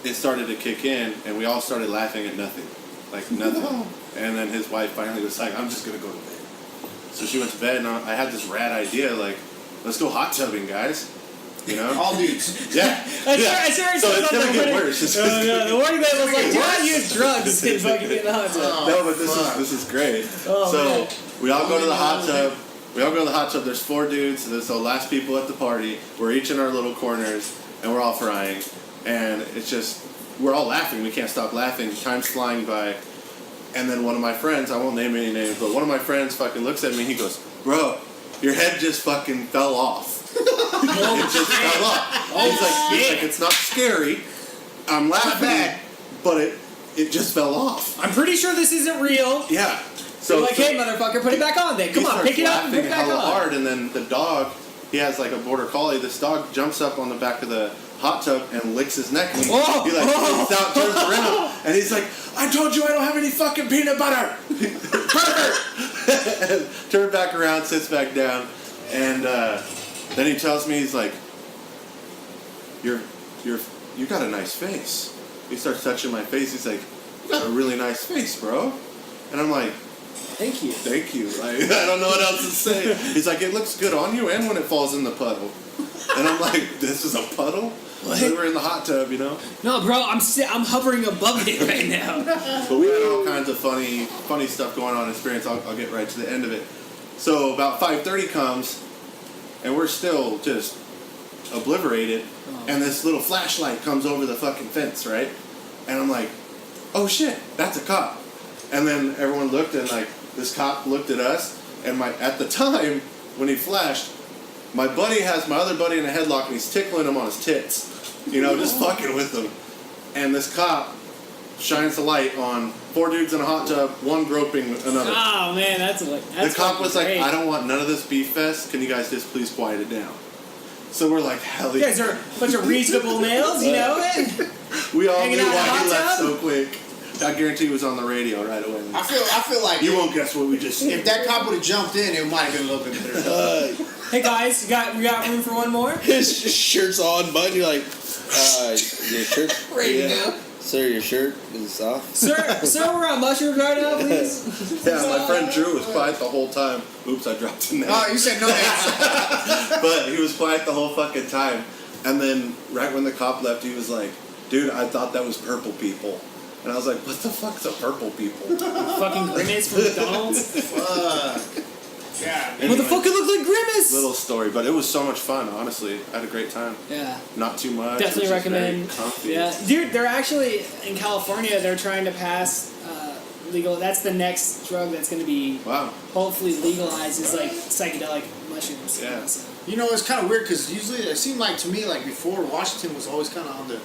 it started to kick in, and we all started laughing at nothing, like nothing. And then his wife finally was like, "I'm just gonna go to bed." So she went to bed, and I had this rad idea, like, let's go hot tubbing, guys. You know? All dudes. Yeah. I swear So it's gonna get worse. It's just the warning man was like, do not use drugs and fucking get in the hot tub. No, but this is great. Oh, so man. we all go to the hot tub. We all go to the hot tub. There's 4 dudes. And there's the last people at the party. We're each in our little corners, and we're all frying. And it's just, we're all laughing. We can't stop laughing. Time's flying by. And then one of my friends, I won't name any names, but one of my friends fucking looks at me. He goes, "Bro, your head just fucking fell off." It just fell off. He's like, it's not scary. I'm laughing, bad. but it just fell off. I'm pretty sure this isn't real. Yeah. So like, hey, motherfucker, put it back on then. Come on, pick it up and put it back hella on. hard, and then the dog he has like a border collie. This dog jumps up on the back of the hot tub and licks his neck. And he like flips out, turns around, and he's like, "I told you I don't have any fucking peanut butter." Perfect. And turn back around, sits back down, and then he tells me, he's like, "You got a nice face." He starts touching my face. He's like, "You got a really nice face, bro." And I'm like, Thank you. "Thank you." Like, I don't know what else to say. He's like, "It looks good on you and when it falls in the puddle." And I'm like, "This is a puddle?" So we're in the hot tub, you know? No, bro, I'm hovering above it right now. But we had all kinds of funny stuff going on in Experience. I'll get right to the end of it. So about 5:30 comes, and we're still just obliterated, and this little flashlight comes over the fucking fence, right? And I'm like, "Oh shit, that's a cop." And then everyone looked, and like this cop looked at us, and at the time when he flashed, my buddy has my other buddy in a headlock, and he's tickling him on his tits, you know, just fucking with him. And this cop shines the light on 4 dudes in a hot tub, one groping another. Oh man, that's the cop was great. like, "I don't want none of this beef fest. Can you guys just please quiet it down?" So we're like, "Hell You yeah!" guys are a bunch of reasonable males, you know it. We all hanging knew out in a why hot he left tub? so quick. I guarantee it was on the radio right away. I feel like You won't guess what we just said. if that cop would have jumped in, it might have been a little bit better. Hey guys, we got room for one more? His shirt's on, bud. You're like, your shirt? Ready to go. Sir, your shirt is off. Sir, we're on mushrooms right now, please. Yeah, my friend Drew was quiet the whole time. Oops, I dropped a name. Oh, you said no names. But he was quiet the whole fucking time. And then right when the cop left, he was like, "Dude, I thought that was purple people." And I was like, "What the fuck's a purple people?" Fucking Grimace from McDonald's. Fuck. Yeah. What the fuck it looked like Grimace? Little story, but it was so much fun, honestly. I had a great time. Yeah. Not too much. Definitely It was just very recommend. comfy. Yeah, dude, they're actually in California. They're trying to pass legal. That's the next drug that's going to be Wow. hopefully legalized. Is like psychedelic mushrooms. Yeah. So. You know, it's kind of weird because usually it seemed like to me like before Washington was always kind of on the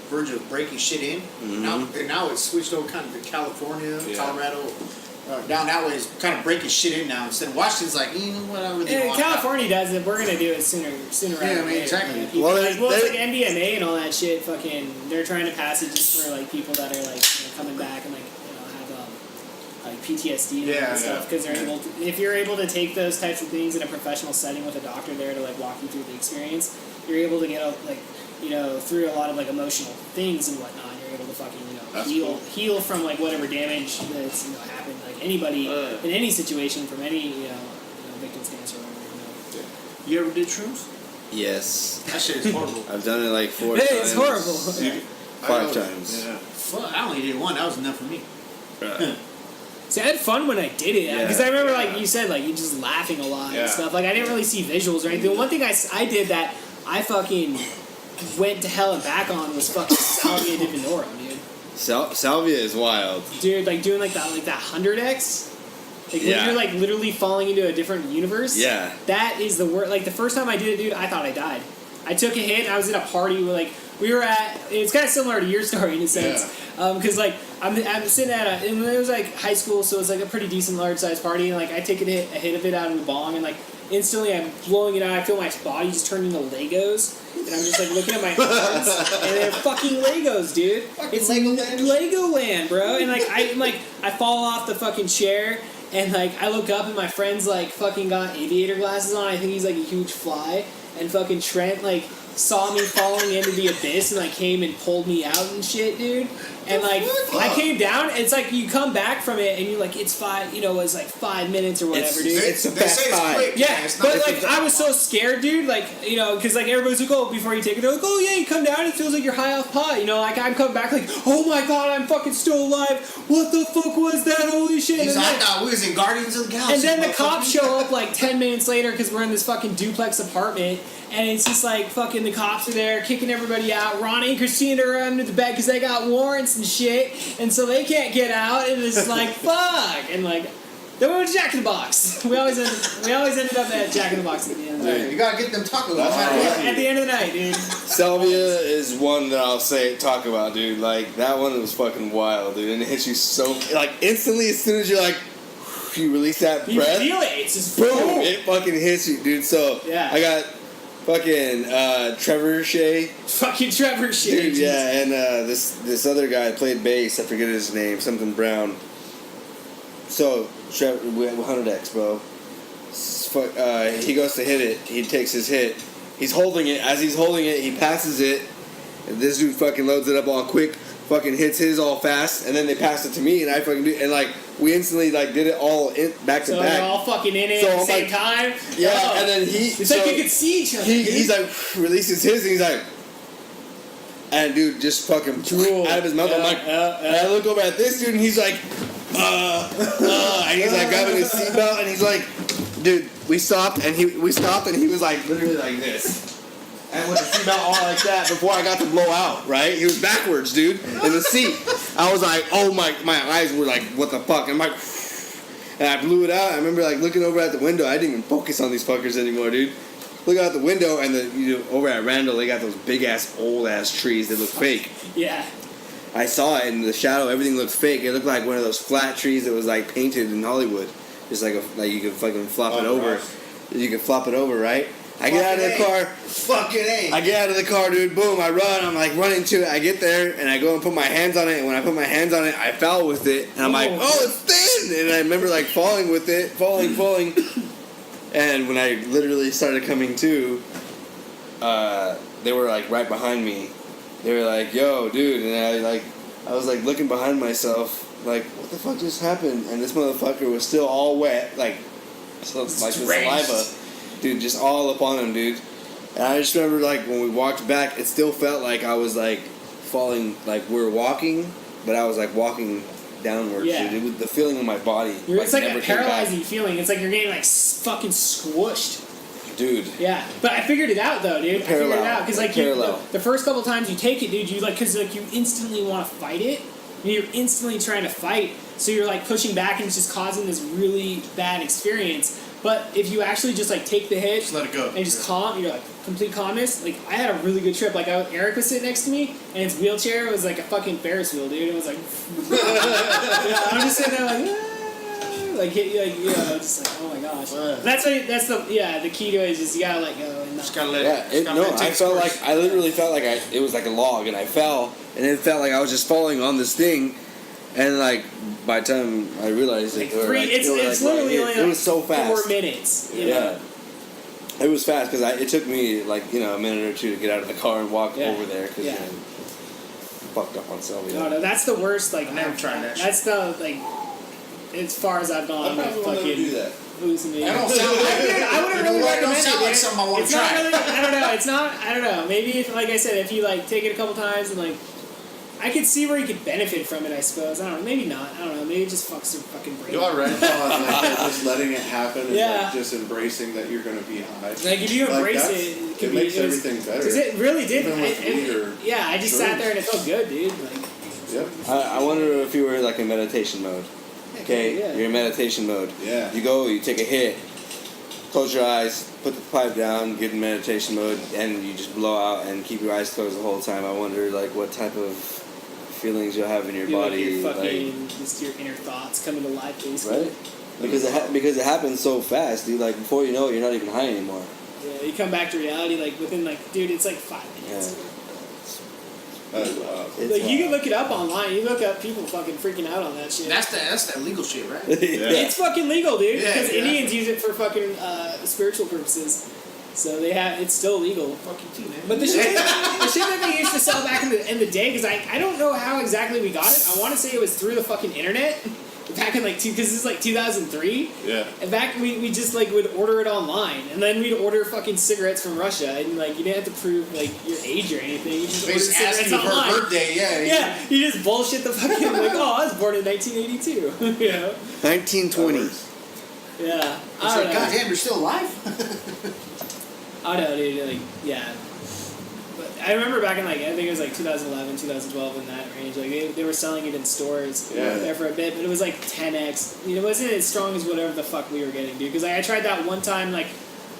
verge of breaking shit in. Now it's switched over kind of to California, Yeah. Colorado. Down that way is kind of breaking shit in now. Instead of Washington's like, you know what, I really Yeah, want California does it. We're gonna do it sooner Yeah, rather I than mean, later. exactly. People, Well, it's like MDMA and all that shit. Fucking, they're trying to pass it just for like people that are like coming back and like have like PTSD and all that stuff because they're able to, if you're able to take those types of things in a professional setting with a doctor there to like walk you through the experience, you're able to get through a lot of like emotional things and whatnot. You're able to fucking That's heal from like whatever damage that's happened. Like anybody in any situation from any victim's cancer or whatever. You ever did shrooms? Yes. That shit is horrible. I've done it like 4 Hey, times. it's horrible. I 5 know. times. Yeah. Fuck, I only did one. That was enough for me. See, I had fun when I did it because I remember, like you said, like you just laughing a lot Yeah. and stuff. Like I didn't really see visuals or anything. The one thing I did that I fucking went to hell and back on was fucking Salvia divinorum, dude. Salvia is wild. Dude, like doing like that 100x. Like when Yeah. you're like literally falling into a different universe. Yeah. That is the worst. Like the first time I did it, dude, I thought I died. I took a hit. I was at a party where we were at. It's kind of similar to your story in a sense, because like I'm sitting at and it was like high school, so it's like a pretty decent large size party, and like I take a hit of it out of the bong, and like instantly I'm blowing it out. I feel my body just turning into Legos, and I'm just like looking at my hands, and they're fucking Legos, dude. It's Legoland, bro. And like I fall off the fucking chair. And like I look up and my friend's like fucking got aviator glasses on. I think he's like a huge fly. And fucking Trent like saw me falling into the abyss and like came and pulled me out and shit, dude. And like I came down. It's like you come back from it and you're like it's 5. It's like 5 minutes or whatever, dude. It's a They fast say it's 5. quick. Yeah, it's not- but like I was so scared, dude. Like because like everybody's like, oh, before you take it, they're like, oh yeah, you come down, it feels like you're high off pot. Like I'm coming back like, oh my god, I'm fucking still alive. What the fuck was that? Holy shit! He's And like, then, I thought we was in Guardians of the Galaxy. and then the motherfucker. cops show up like 10 minutes later because we're in this fucking duplex apartment, and it's just like fucking the cops are there kicking everybody out. Ronnie and Christina are under the bed because they got warrants and shit, and so they can't get out. And it's like fuck, and like. Then we went to Jack in the Box. We always ended up at Jack in the Box at the end of the Hey, night. you gotta get them tacos. That's no matter right. what. At the end of the night, dude. Salvia is one that I'll talk about, dude. Like that one was fucking wild, dude, and it hits you so like instantly as soon as you're like, you release that You breath. feel it. It's just Boom! It fucking hits you, dude. So Yeah. I got fucking Trevor Shea. Fucking Trevor shit. Dude, yeah, and this other guy played bass. I forget his name, something Brown. So Trevor, we have 100x, bro. He goes to hit it. He takes his hit. He's holding it. As he's holding it, he passes it. And this dude fucking loads it up all quick. Fucking hits his all fast, and then they pass it to me, and I fucking do. And like we instantly like did it all back to So back. they're all fucking in it So at the I'm same like- time. Yeah, Oh. and then he. It's so like you could see each other. He's like releases his, and he's like, and dude just fucking Drool. out of his mouth. I'm like, and I look over at this dude, and he's like, and he's like grabbing his seatbelt, and he's like, dude, we stopped, and he was like literally like this. And with the seatbelt on like that before I got to blow out, right? He was backwards, dude, in the seat. I was like, oh my eyes were like, what the fuck? And I'm like, and I blew it out. I remember like looking over at the window. I didn't even focus on these fuckers anymore, dude. Look out the window, and over at Randall, they got those big ass, old ass trees that look fake. Yeah. I saw it in the shadow. Everything looked fake. It looked like one of those flat trees that was like painted in Hollywood. Just like you could fucking flop it over. You could flop it over, right? I get out of the car. Fucking A. I get out of the car, dude. Boom! I run. I'm like running to it. I get there and I go and put my hands on it. And when I put my hands on it, I fell with it. And I'm like, oh, it's thin. And I remember like falling with it, falling. And when I literally started coming to, they were like right behind me. They were like, yo, dude. And I was like looking behind myself, like, what the fuck just happened? And this motherfucker was still all wet, like the saliva. Dude, just all up on him, dude. And I just remember, like, when we walked back, it still felt like I was, like, falling, like, we were walking, but I was, like, walking downwards, Yeah. dude. It was the feeling in my body. It's like never a came back. paralyzing feeling. It's like you're getting, like, fucking squished. Dude. Yeah. But I figured it out, though, dude. I figured it out. Because, like, the first couple times you take it, dude, you, like, because, like, you instantly want to fight it. You're instantly trying to fight. So you're, like, pushing back, and it's just causing this really bad experience. But if you actually just like take the hit, Just let it go, and just calm, you're like complete calmness. Like I had a really good trip. Like Eric was sitting next to me, and his wheelchair was like a fucking Ferris wheel, dude. It was like, I'm just sitting there just like oh my gosh. That's the key to it is just you gotta let go and Just gotta let Yeah, I felt like I literally felt like it was like a log, and I fell, and it felt like I was just falling on this thing, and like by the time I realized like it, or, like, it's literally only it was so fast. 4 minutes. You Yeah. know? It was fast because it took me like a minute or two to get out of the car and walk over there because I fucked up on Sylvia. No, that's the worst. Like I never tried that That's the like as far as I've gone with fucking do that. hallucinating. That don't sound like I wouldn't really That don't recommend sound it. like something I want It's to not try. really. I don't know. It's not. I don't know. Maybe if, like I said, if you like take it a couple times and like. I could see where you could benefit from it, I suppose. I don't know. Maybe not. I don't know. Maybe it just fucks your fucking brain. You are right, Paul. Like, just letting it happen and Yeah. like, just embracing that you're going to be high. Like if you embrace it, it makes everything better. Because it really did. Even with weed or yeah, I just sat there and it felt good, dude. Like, Yep. I wonder if you were like in meditation mode. Okay, yeah. you're in meditation mode. Yeah. You go, you take a hit, close your eyes, put the pipe down, get in meditation mode, and you just blow out and keep your eyes closed the whole time. I wonder like what type of feelings you'll have in your feel like body, you're fucking just your inner thoughts coming to life, basically. right? Because it happens so fast, dude. Like before you know it, you're not even high anymore. Yeah, you come back to reality like within like, dude, it's like 5 minutes. That's wild. It's Like you can wild. look it up online. You look up people fucking freaking out on that shit. That's that legal shit, right? Yeah. It's fucking legal, dude. Yeah, Because yeah. Indians use it for fucking spiritual purposes. So it's still legal. Fucking too, man. But the shit that they used to sell back in the day, because I don't know how exactly we got it. I want to say it was through the fucking internet. Back in like because this is like 2003. Yeah. And back we just like would order it online, and then we'd order fucking cigarettes from Russia, and like you didn't have to prove like your age or anything. You just They order just asked cigarettes you for online. her birthday, yeah. Yeah, you just bullshit the fucking like, oh, I was born in 1982. You know? 1920. Yeah. It's I like, don't know. goddamn, you're still alive? I don't know, dude. Like, yeah. But I remember back in like I think it was like 2011, 2012 in that range. Like they were selling it in stores there for a bit, but it was like 10x. You know, it wasn't as strong as whatever the fuck we were getting, dude. Because I tried that one time, like.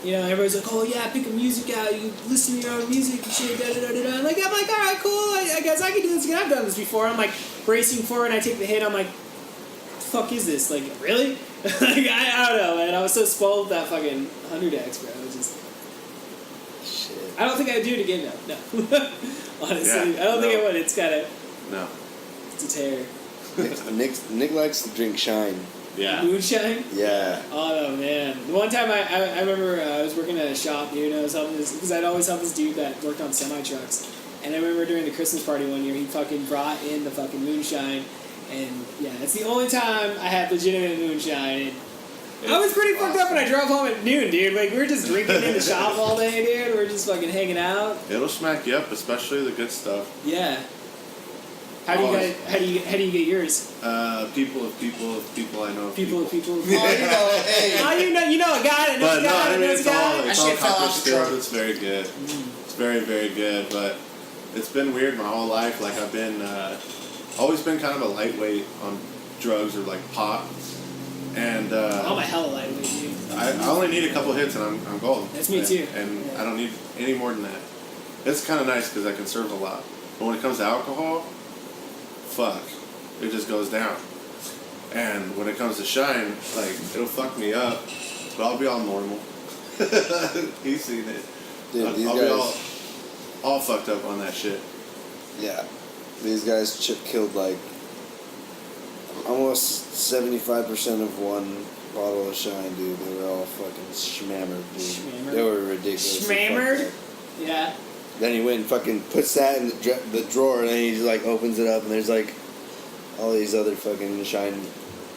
You know, everybody's like, oh yeah, pick a music out, you listen to your own music and shit, da-da-da-da-da. I'm like, alright, cool, I guess I can do this, I've done this before. I'm like, bracing forward, and I take the hit, I'm like, the fuck is this? Like, really? Like, I don't know, man. I was so spoiled with that fucking 100X, bro. It was just... Shit. I don't think I would do it again, though. No. Honestly, Yeah, I don't think no. I would. It's kind of... No. It's a terror. Nick likes to drink Shine. Yeah. Moonshine? Yeah. Oh, no, man. The one time I remember I was working at a shop, dude, and I was helping this... Because I'd always help this dude that worked on semi-trucks. And I remember during the Christmas party one year, he fucking brought in the fucking moonshine. And, yeah, it's the only time I had legitimate moonshine. And I was pretty fucked up when I drove home at noon, dude. Like, we were just drinking in the shop all day, dude. We were just fucking hanging out. It'll smack you up, especially the good stuff. Yeah. How do you get yours? People of people I know. People. Oh, you know, hey. Oh, you know a guy that knows But a no, guy I that mean, knows a it's all, guy. it's That all shit fell pepper off the spilled. truck. It's very good. It's very, very good, but it's been weird my whole life. Like, I've been, always been kind of a lightweight on drugs or, like, pot. And, I'm a hella lightweight, dude. I only need a couple hits and I'm golden. That's me too. And Yeah. I don't need any more than that. It's kind of nice because I can serve a lot. But when it comes to alcohol, fuck, it just goes down. And when it comes to Shine, like, it'll fuck me up, but I'll be all normal. He's seen it. Dude, these I'll guys. be all fucked up on that shit. Yeah. These guys killed like almost 75% of one bottle of Shine, dude. They were all fucking schmammered, dude. Schmammered? They were ridiculous. Schmammered? Yeah. Then he went and fucking puts that in the drawer, and then he just like opens it up, and there's like all these other fucking Shine.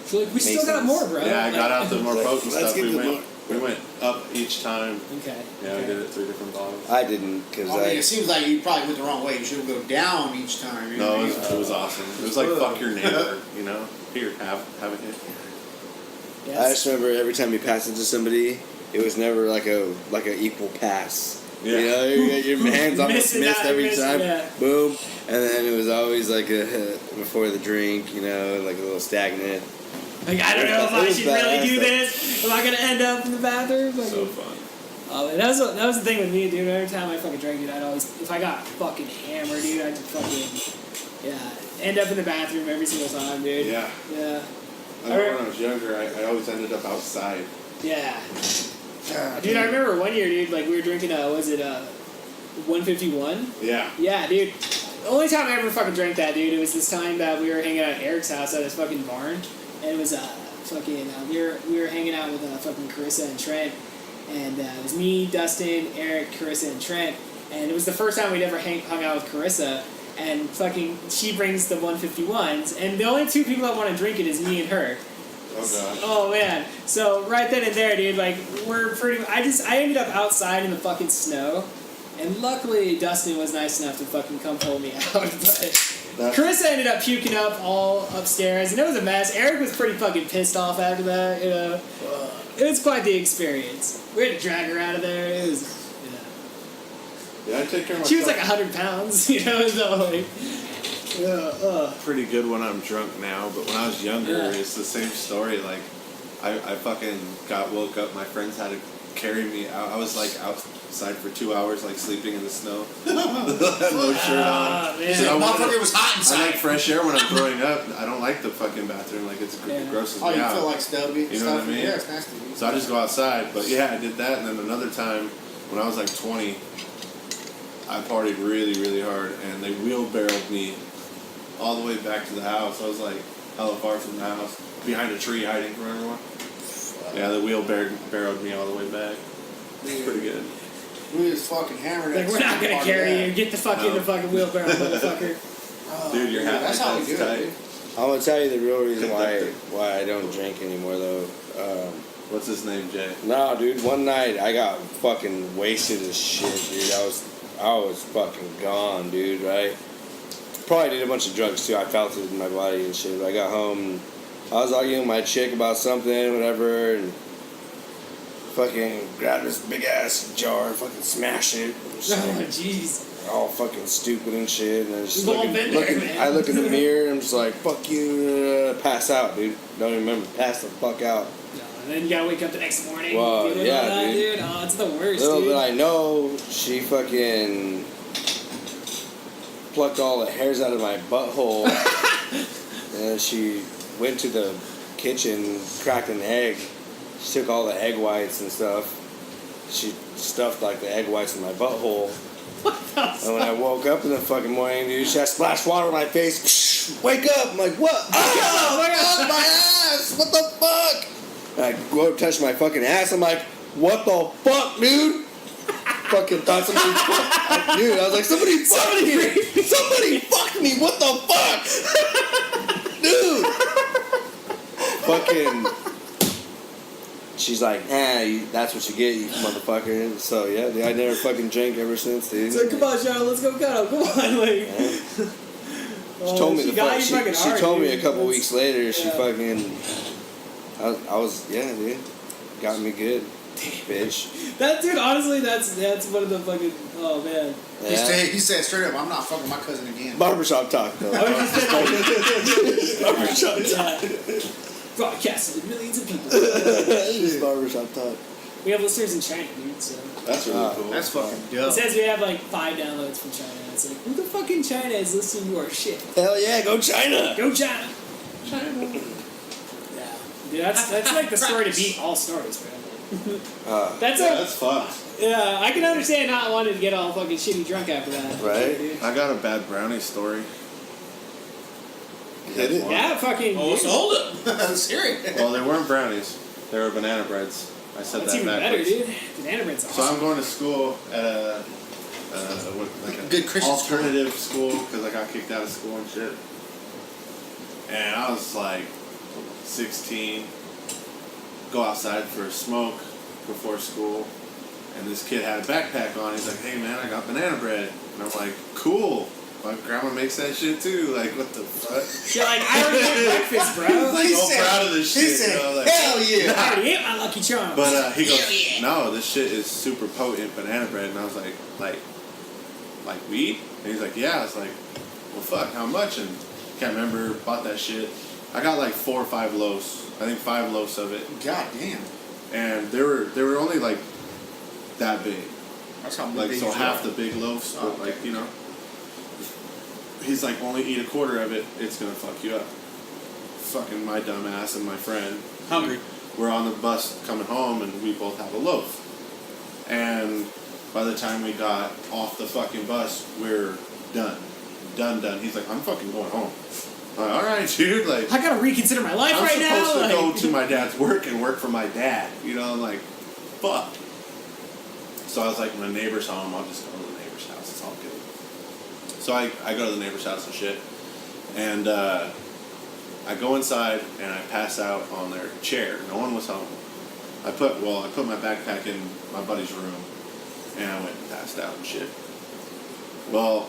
So, like, we still got Masons. more, bro. Yeah, I got out the more Like, potent let's stuff. get the more- We went up each time. Okay. Yeah, okay. we did it 3 different bottles. I didn't, because I mean, it seems like you probably went the wrong way. You should go down each time. You know No, what I mean? it was awesome. It was like fuck your neighbor, you know? Here, have a hit. I Yes. just remember every time you pass it to somebody, it was never like a equal pass. Yeah. You know, your hands almost Missing missed out, every missing, time. yeah. Boom, and then it was always like a before the drink, you know, like a little stagnant. Like, I don't know if It I was should really badass, do though. this. Am I gonna end up in the bathroom? Like, So fun. oh, man, that was the thing with me, dude. Every time I fucking drank, dude, I'd always, if I got fucking hammered, dude, I'd fucking, end up in the bathroom every single time, dude. Yeah. Yeah. I remember when I was younger, I always ended up outside. Yeah. Dude, I remember one year, dude, like, we were drinking, 151? Yeah. Yeah, dude. The only time I ever fucking drank that, dude, it was this time that we were hanging out at Eric's house at his fucking barn. And it was, we were hanging out with, fucking Carissa and Trent. And, it was me, Dustin, Eric, Carissa, and Trent. And it was the first time we'd ever hung out with Carissa. And fucking, she brings the 151s. And the only two people that want to drink it is me and her. Oh, God. Oh man! So right then and there, dude, like I ended up outside in the fucking snow, and luckily Dustin was nice enough to fucking come pull me out. But Carissa ended up puking up all upstairs, and it was a mess. Eric was pretty fucking pissed off after that. You know, it was quite the experience. We had to drag her out of there. It was, Yeah, I take care of myself. she was like 100 pounds. You know, so like. Pretty good when I'm drunk now, but when I was younger, Yeah. it's the same story. Like, I fucking woke up. My friends had to carry me out. I was like outside for 2 hours, like sleeping in the snow. No shirt on. Man. So I wanted- Motherfucker was hot I inside. like fresh air when I'm growing up. I don't like the fucking bathroom. Like, it grosses Oh, me you out. feel like stubby? You know what I mean? Yeah, it's nasty. So I just go outside. But yeah, I did that. And then another time, when I was like 20, I partied really, really hard. And they wheelbarrowed me all the way back to the house. I was like hella far from the house, behind a tree hiding from everyone. Yeah, the wheelbarrowed me all the way back. It's pretty good. We was fucking hammered. Like, we're not gonna carry you. Get the fuck in the fucking wheelbarrow, motherfucker. Dude, your hat That's how we do tight. it. I'm gonna tell you the real reason why I don't drink anymore though. What's his name, Jay? No, dude. One night I got fucking wasted as shit, dude. I was fucking gone, dude. Right? Probably did a bunch of drugs too. I felt it in my body and shit. But I got home and I was arguing with my chick about something, whatever, and fucking grabbed this big ass jar and fucking smashed it. Oh, jeez. All fucking stupid and shit. And I just We've all been there, man. I look in the mirror and I'm just like, fuck you, pass out, dude. Don't even remember, pass the fuck out. No, and then you gotta wake up the next morning. Well, dealing yeah, with that, dude. Oh, it's the worst, Little dude. did I know, she fucking plucked all the hairs out of my butthole, and she went to the kitchen, cracked an egg. She took all the egg whites and stuff. She stuffed like the egg whites in my butthole. And when I woke up in the fucking morning, dude, she had splashed water on my face. Wake up! I'm like, what? Oh my god, my ass! What the fuck? And I go to touch my fucking ass. I'm like, what the fuck, dude? Fucking thought somebody. Dude, I was like, somebody fuck me! Somebody fuck me! What the fuck? Dude! Fucking. She's like, that's what you get, you motherfucker. So yeah, dude, I never fucking drank ever since, dude. So come on, Sharon, let's go cuddle. Come on, like. Yeah. She told me she told me a couple weeks later. She fucking. I was dude. Got me good, bitch. That dude, honestly, that's one of the fucking. Oh man. Yeah. He said straight up, I'm not fucking my cousin again. Barbershop talk though. Barbershop talk. Broadcasted to millions of people. Just barbershop talk. We have listeners in China, dude. So That's really cool. That's fucking it dope. says we have like 5 downloads from China. It's like, who the fuck in China is listening to our shit? Hell yeah, go China. Go China. Yeah, dude, that's like the story to beat all stories, man. That's fun. Yeah, I can understand not wanting to get all fucking shitty drunk after that. Right. Dude. I got a bad brownie story. Hit it. Yeah, fucking. Oh, sold it. I'm serious. Well, they weren't brownies. They were banana breads. I said That's that even better, backwards. dude. Banana bread's awesome. So I'm going to school at a Good Christian alternative school because I got kicked out of school and shit. And I was like 16. Go outside for a smoke before school, and this kid had a backpack on. He's like, "Hey man, I got banana bread," and I'm like, "Cool." My grandma makes that shit too. Like, what the fuck? You're like, I already ate breakfast, bro. Like, so proud of this shit. He said, you know, like, hell yeah. I already ate my Lucky Charms. But he goes, "No, this shit is super potent banana bread," and I was like weed? And he's like, "Yeah." I was like, "Well, fuck, how much?" And can't remember. Bought that shit. I got like 4 or 5 loaves. I think 5 loaves of it. God damn. And they were only like that big. That's how Like, big so you half are. the big loaves, Oh, but like, you know. He's like, only eat a quarter of it, it's gonna fuck you up. Fucking my dumb ass and my friend. Hungry. We're on the bus coming home and we both have a loaf. And by the time we got off the fucking bus, we're done. Done. He's like, "I'm fucking going home." I'm like, "Alright, dude, like I gotta reconsider my life I'm right now. supposed to like- go to my dad's work and work for my dad." You know, I'm like, fuck. So I was like, when the neighbor's home, I'll just go to the neighbor's house. It's all good. So I go to the neighbor's house and shit. And I go inside and I pass out on their chair. No one was home. I put my backpack in my buddy's room and I went and passed out and shit. Well,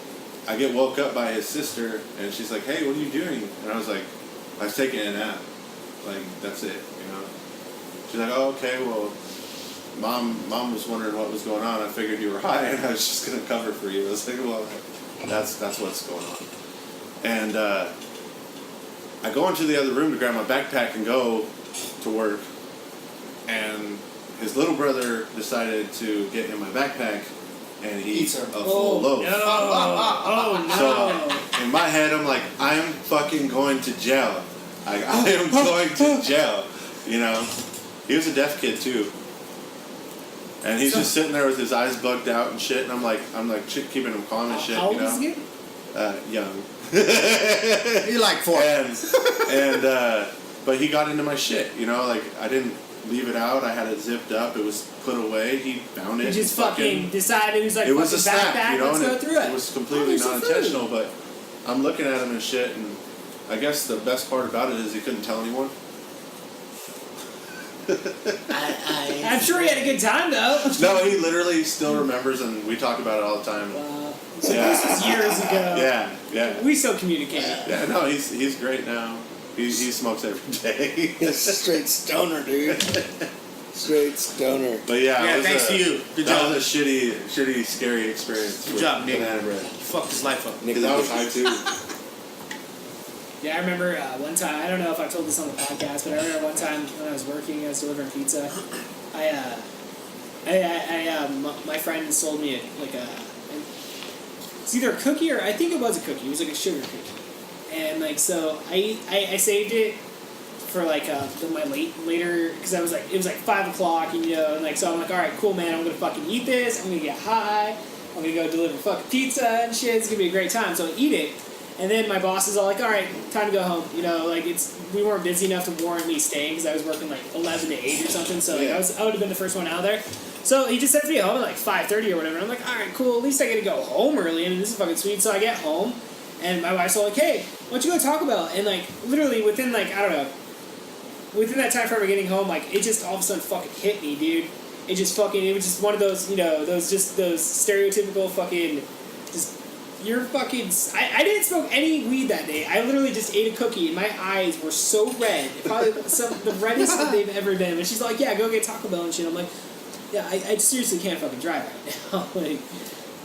I get woke up by his sister, and she's like, "Hey, what are you doing?" And I was like, "I was taking a nap. Like, that's it, you know." She's like, "Oh, okay, well, mom was wondering what was going on. I figured you were high, and I was just gonna cover for you." I was like, "Well, that's what's going on." And I go into the other room to grab my backpack and go to work, and his little brother decided to get in my backpack and eat a full loaf. No. Oh no. So in my head, I'm like, I'm fucking going to jail. I am going to jail. You know, he was a deaf kid too, and he's just sitting there with his eyes bugged out and shit. And I'm like, keeping him calm and shit. How old you know, is he? Young. You're like 4. But he got into my shit. You know, like I didn't leave it out. I had it zipped up. It was put away. He found it. He just fucking decided he was like, It was a fucking snap, backpack, you know, let's and go through it. it was completely Oh, there's some non-intentional. But I'm looking at him and shit, and I guess the best part about it is he couldn't tell anyone. I'm sure he had a good time though. No, he literally still remembers, and we talk about it all the time. So Yeah. this was years ago. Yeah. We still communicate. Yeah, no, he's great now. He smokes every day. Straight stoner, dude. Straight stoner. But yeah, Yeah, it was thanks to you. Good that job. was a shitty, scary experience. Good with job, Nick. banana bread. You fucked his life up. Because I was high too. Yeah, I remember one time, I don't know if I told this on the podcast, but I remember one time when I was working, I was delivering pizza. My friend sold me it's either a cookie or I think it was a cookie. It was like a sugar cookie. And like, so I saved it for like my later, because I was like, it was like 5 o'clock, and, and like, so I'm like, all right, cool, man, I'm gonna fucking eat this, I'm gonna get high, I'm gonna go deliver fucking pizza and shit, it's gonna be a great time. So I eat it, and then my boss is all like, all right, time to go home. Like we weren't busy enough to warrant me staying because I was working like 11 to 8 or something. So like, I would have been the first one out there. So he just sends me home at like 5:30 or whatever. And I'm like, all right, cool. At least I get to go home early. I mean, this is fucking sweet. So I get home, and my wife's all like, hey, what you go Taco Bell? And like literally within like, I don't know, within that time frame of getting home, like it just all of a sudden fucking hit me, dude. It was just one of those, those stereotypical fucking, just, you're fucking, I didn't smoke any weed that day. I literally just ate a cookie and my eyes were so red. Probably the reddest that they've ever been. And she's like, yeah, go get Taco Bell and shit. I'm like, yeah, I seriously can't fucking drive right now. Like,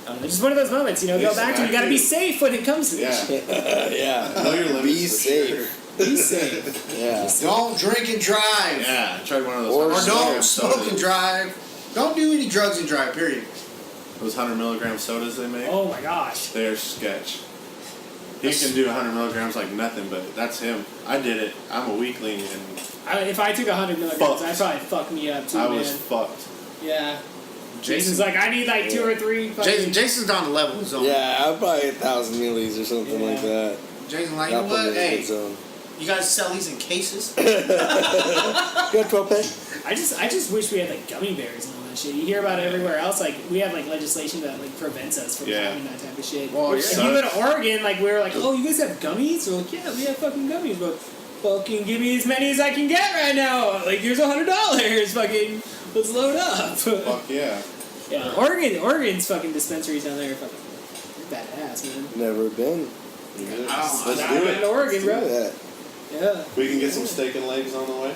I don't know, just one of those moments, go back to, you gotta be safe when it comes to this shit. Yeah. Know your limits. Be safe. Be safe. Yeah. Don't drink and drive. Yeah, I tried one of those. Or don't smoke and drive. Don't do any drugs and drive, period. Those 100 milligram sodas they make. Oh my gosh. They're sketch. He can do 100 milligrams like nothing, but that's him. I did it. I'm a weakling, and If I took 100 milligrams, I'd probably fuck me up too, I man. was fucked. Yeah. Jason's like, I need like 2 or 3. Jason's on the level zone. Yeah, I'd probably 1,000 millis or something like that. Jason's like, you know what? Hey, you guys sell these in cases? Good, Trope. I just wish we had like gummy bears and all that shit. You hear about it everywhere else. Like we have like legislation that like prevents us from having that type of shit. Well, If you go to Oregon, like we were like, oh, you guys have gummies? We're like, yeah, we have fucking gummies, but fucking give me as many as I can get right now. Like here's $100. Fucking let's load up. Fuck yeah. Yeah, Oregon's fucking dispensaries down there are fucking badass, man. Never been. Let's do I've been it. to Oregon, bro. Yeah. Yeah. We can get some steak and legs on the way.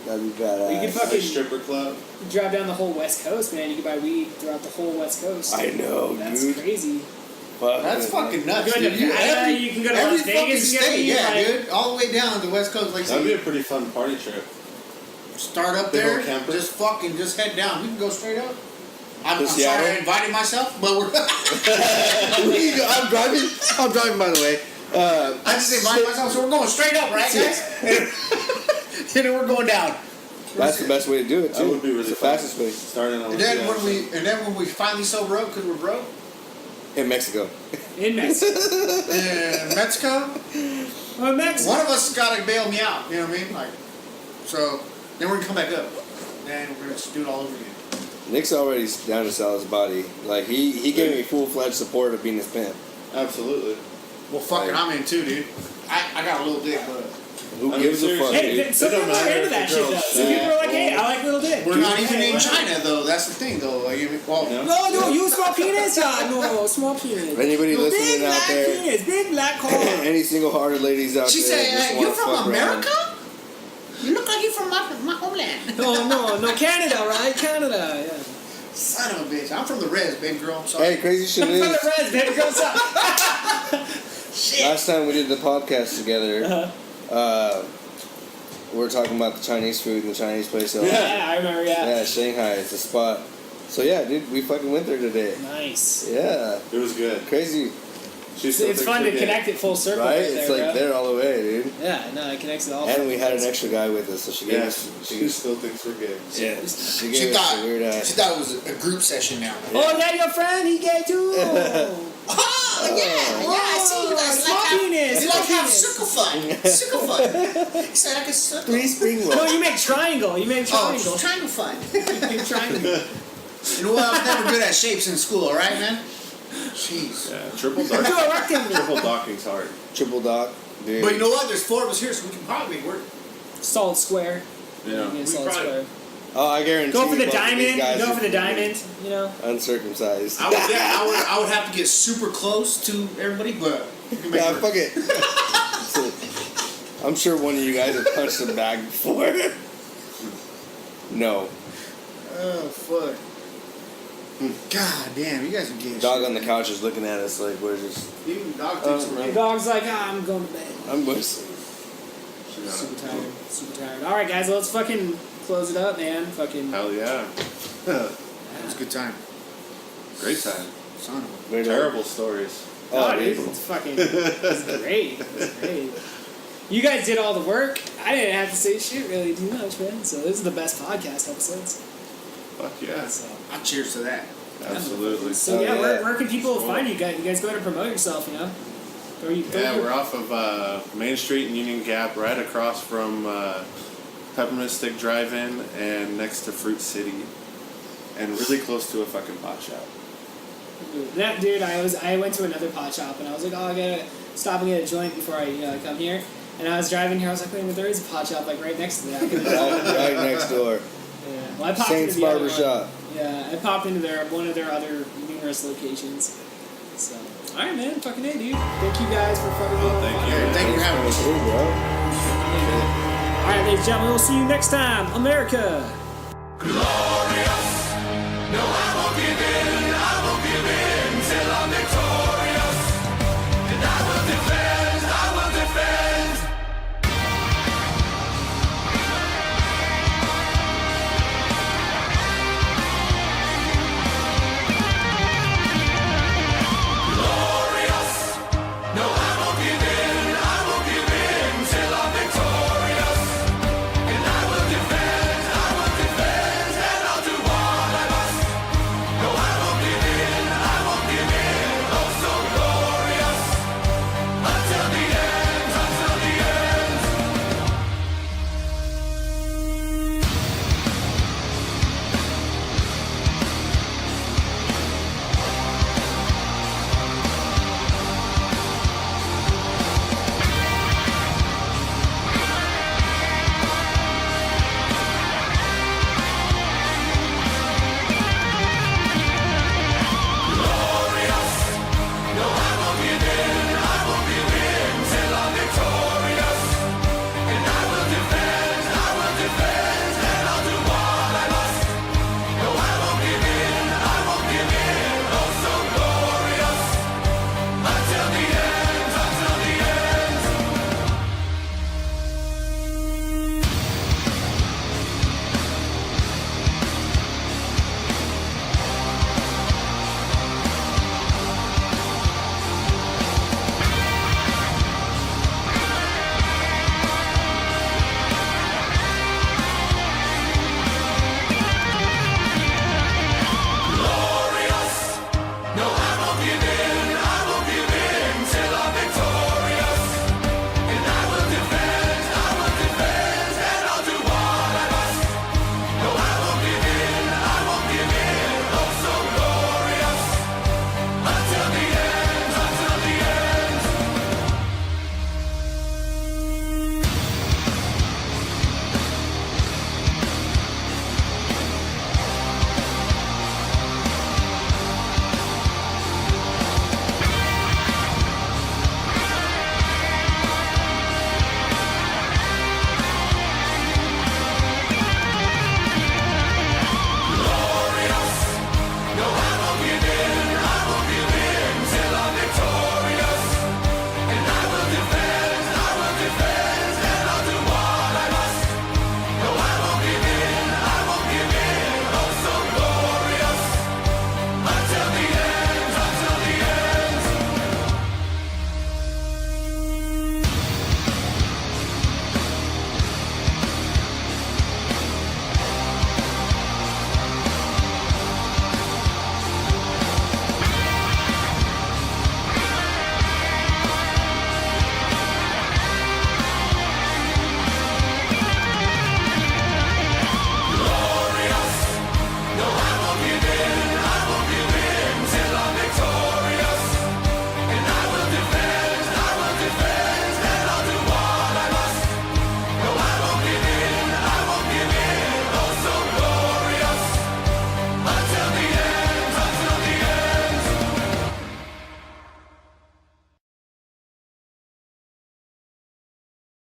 That'd be badass. You can fucking Stripper club. drive down the whole West Coast, man. You can buy weed throughout the whole West Coast. I know, That's dude. crazy. That's fucking nuts, You go dude. to Canada, you can go to every Las Vegas fucking and get state, weed, yeah, like- dude. All the way down to the West Coast, like That'd be a pretty fun party trip. start up Big there, old camper. just head down. We can go straight up. I'm sorry Seattle? I invited myself, but we're. I'm driving, by the way. I just invited myself, so we're going straight up, right, guys? And then we're going down. That's the best way to do it, too. That would be really It's the fun. fastest way. Starting on And then when we finally sober up because we're broke In Mexico. In Mexico. in Mexico, Well, Mexico. one of us has got to bail me out. You know what I mean? Like, so then we're gonna come back up, and we're gonna just do it all over again. Nick's already down to sell his body. Like, he gave me full-fledged support of being his pimp. Absolutely. Well, fuck it, I'm in too, dude. I got a little dick, but Who I mean, gives a fuck, seriously. Hey, dude? some It don't people are matter into if that the shit, though. girls Some say, people are like, hey, I like little dick. we're not even Hey, in what? China though. That's the thing, though. Like, well, Yeah. No, you small penis? No, small penis. Anybody No, listening big out black there, penis, big black car. any single-hearted ladies out she there, said, just hey, wanna "You from fuck around. America? You look like you're from my homeland." No, Canada, right? Canada, yeah. Son of a bitch. I'm from the res, baby girl. I'm sorry. Hey, crazy shit From is, the res, baby girl. last time we did the podcast together, we were talking about the Chinese food in the Chinese place. So Yeah, I remember, yeah. yeah, Shanghai, it's a spot. So yeah, dude, we fucking went there today. Nice. Yeah, It was good. crazy, She still It's thinks fun we're to gay. connect it full circle. right? Right It's there, like bro. there all the way, dude. Yeah, no, it connects it all. And we had an extra guy with us, so she gave Yeah, us. she still thinks we're gay. Yeah, she She gave us a weird thought ass. it was a group session now. Oh, that your friend? He gay too? Oh, yeah, I see you guys small like penis, you small like have penis. circle fun. Circle fun. He said I could circle. Three spring No, rolls. you make triangle. You make Oh, triangle. triangle fun. You make triangle. You know what? I was never good at shapes in school, alright, man? Jeez. Yeah, triple Do a docking. rectangle. Triple docking's hard. Triple dock, dude. But you know what? There's 4 of us here, so we can probably make it work. Solid square. Yeah. You get a We solid probably- square. Oh, I guarantee. Go for the both of these diamond. guys Go are for the diamond. You know. Uncircumcised. I would have to get super close to everybody, but we can make Yeah, it work. fuck it. So, I'm sure one of you guys have punched a bag before. No. Oh, fuck. God damn, you guys are getting Dog shit. on the couch is looking at us like we're just. Even the dog thinks we're The right. dog's like, I'm going to bed. I'm listening. Super tired. Super tired. All right, guys, let's fucking close it up, man. Fucking. Hell yeah. It was a good time. Great time. Son of Terrible stories. Oh, dude, dude. it's fucking. It's great. It's great. You guys did all the work. I didn't have to say shit really too much, man. So this is the best podcast episodes. Fuck yeah. So, I cheers to that. Absolutely. so Oh, yeah, yeah. where can people find you guys? You guys go ahead and promote yourself, you know? Yeah, we're off of Main Street and Union Gap, right across from Peppermint Stick Drive-In and next to Fruit City. And really close to a fucking pot shop. That dude, I went to another pot shop and I was like, oh, I gotta stop and get a joint before I come here. And I was driving here, I was like, wait, but there is a pot shop like right next to that. Right next door. Yeah. Well, I popped Saints into the other Barbershop. one. Yeah, I popped into one of their other numerous locations. So, all right, man, fucking A, dude. Thank you guys for fucking. Thank you. Thank you for having us. Cool, bro. All right, ladies and gentlemen, we'll see you next time, America. Glory.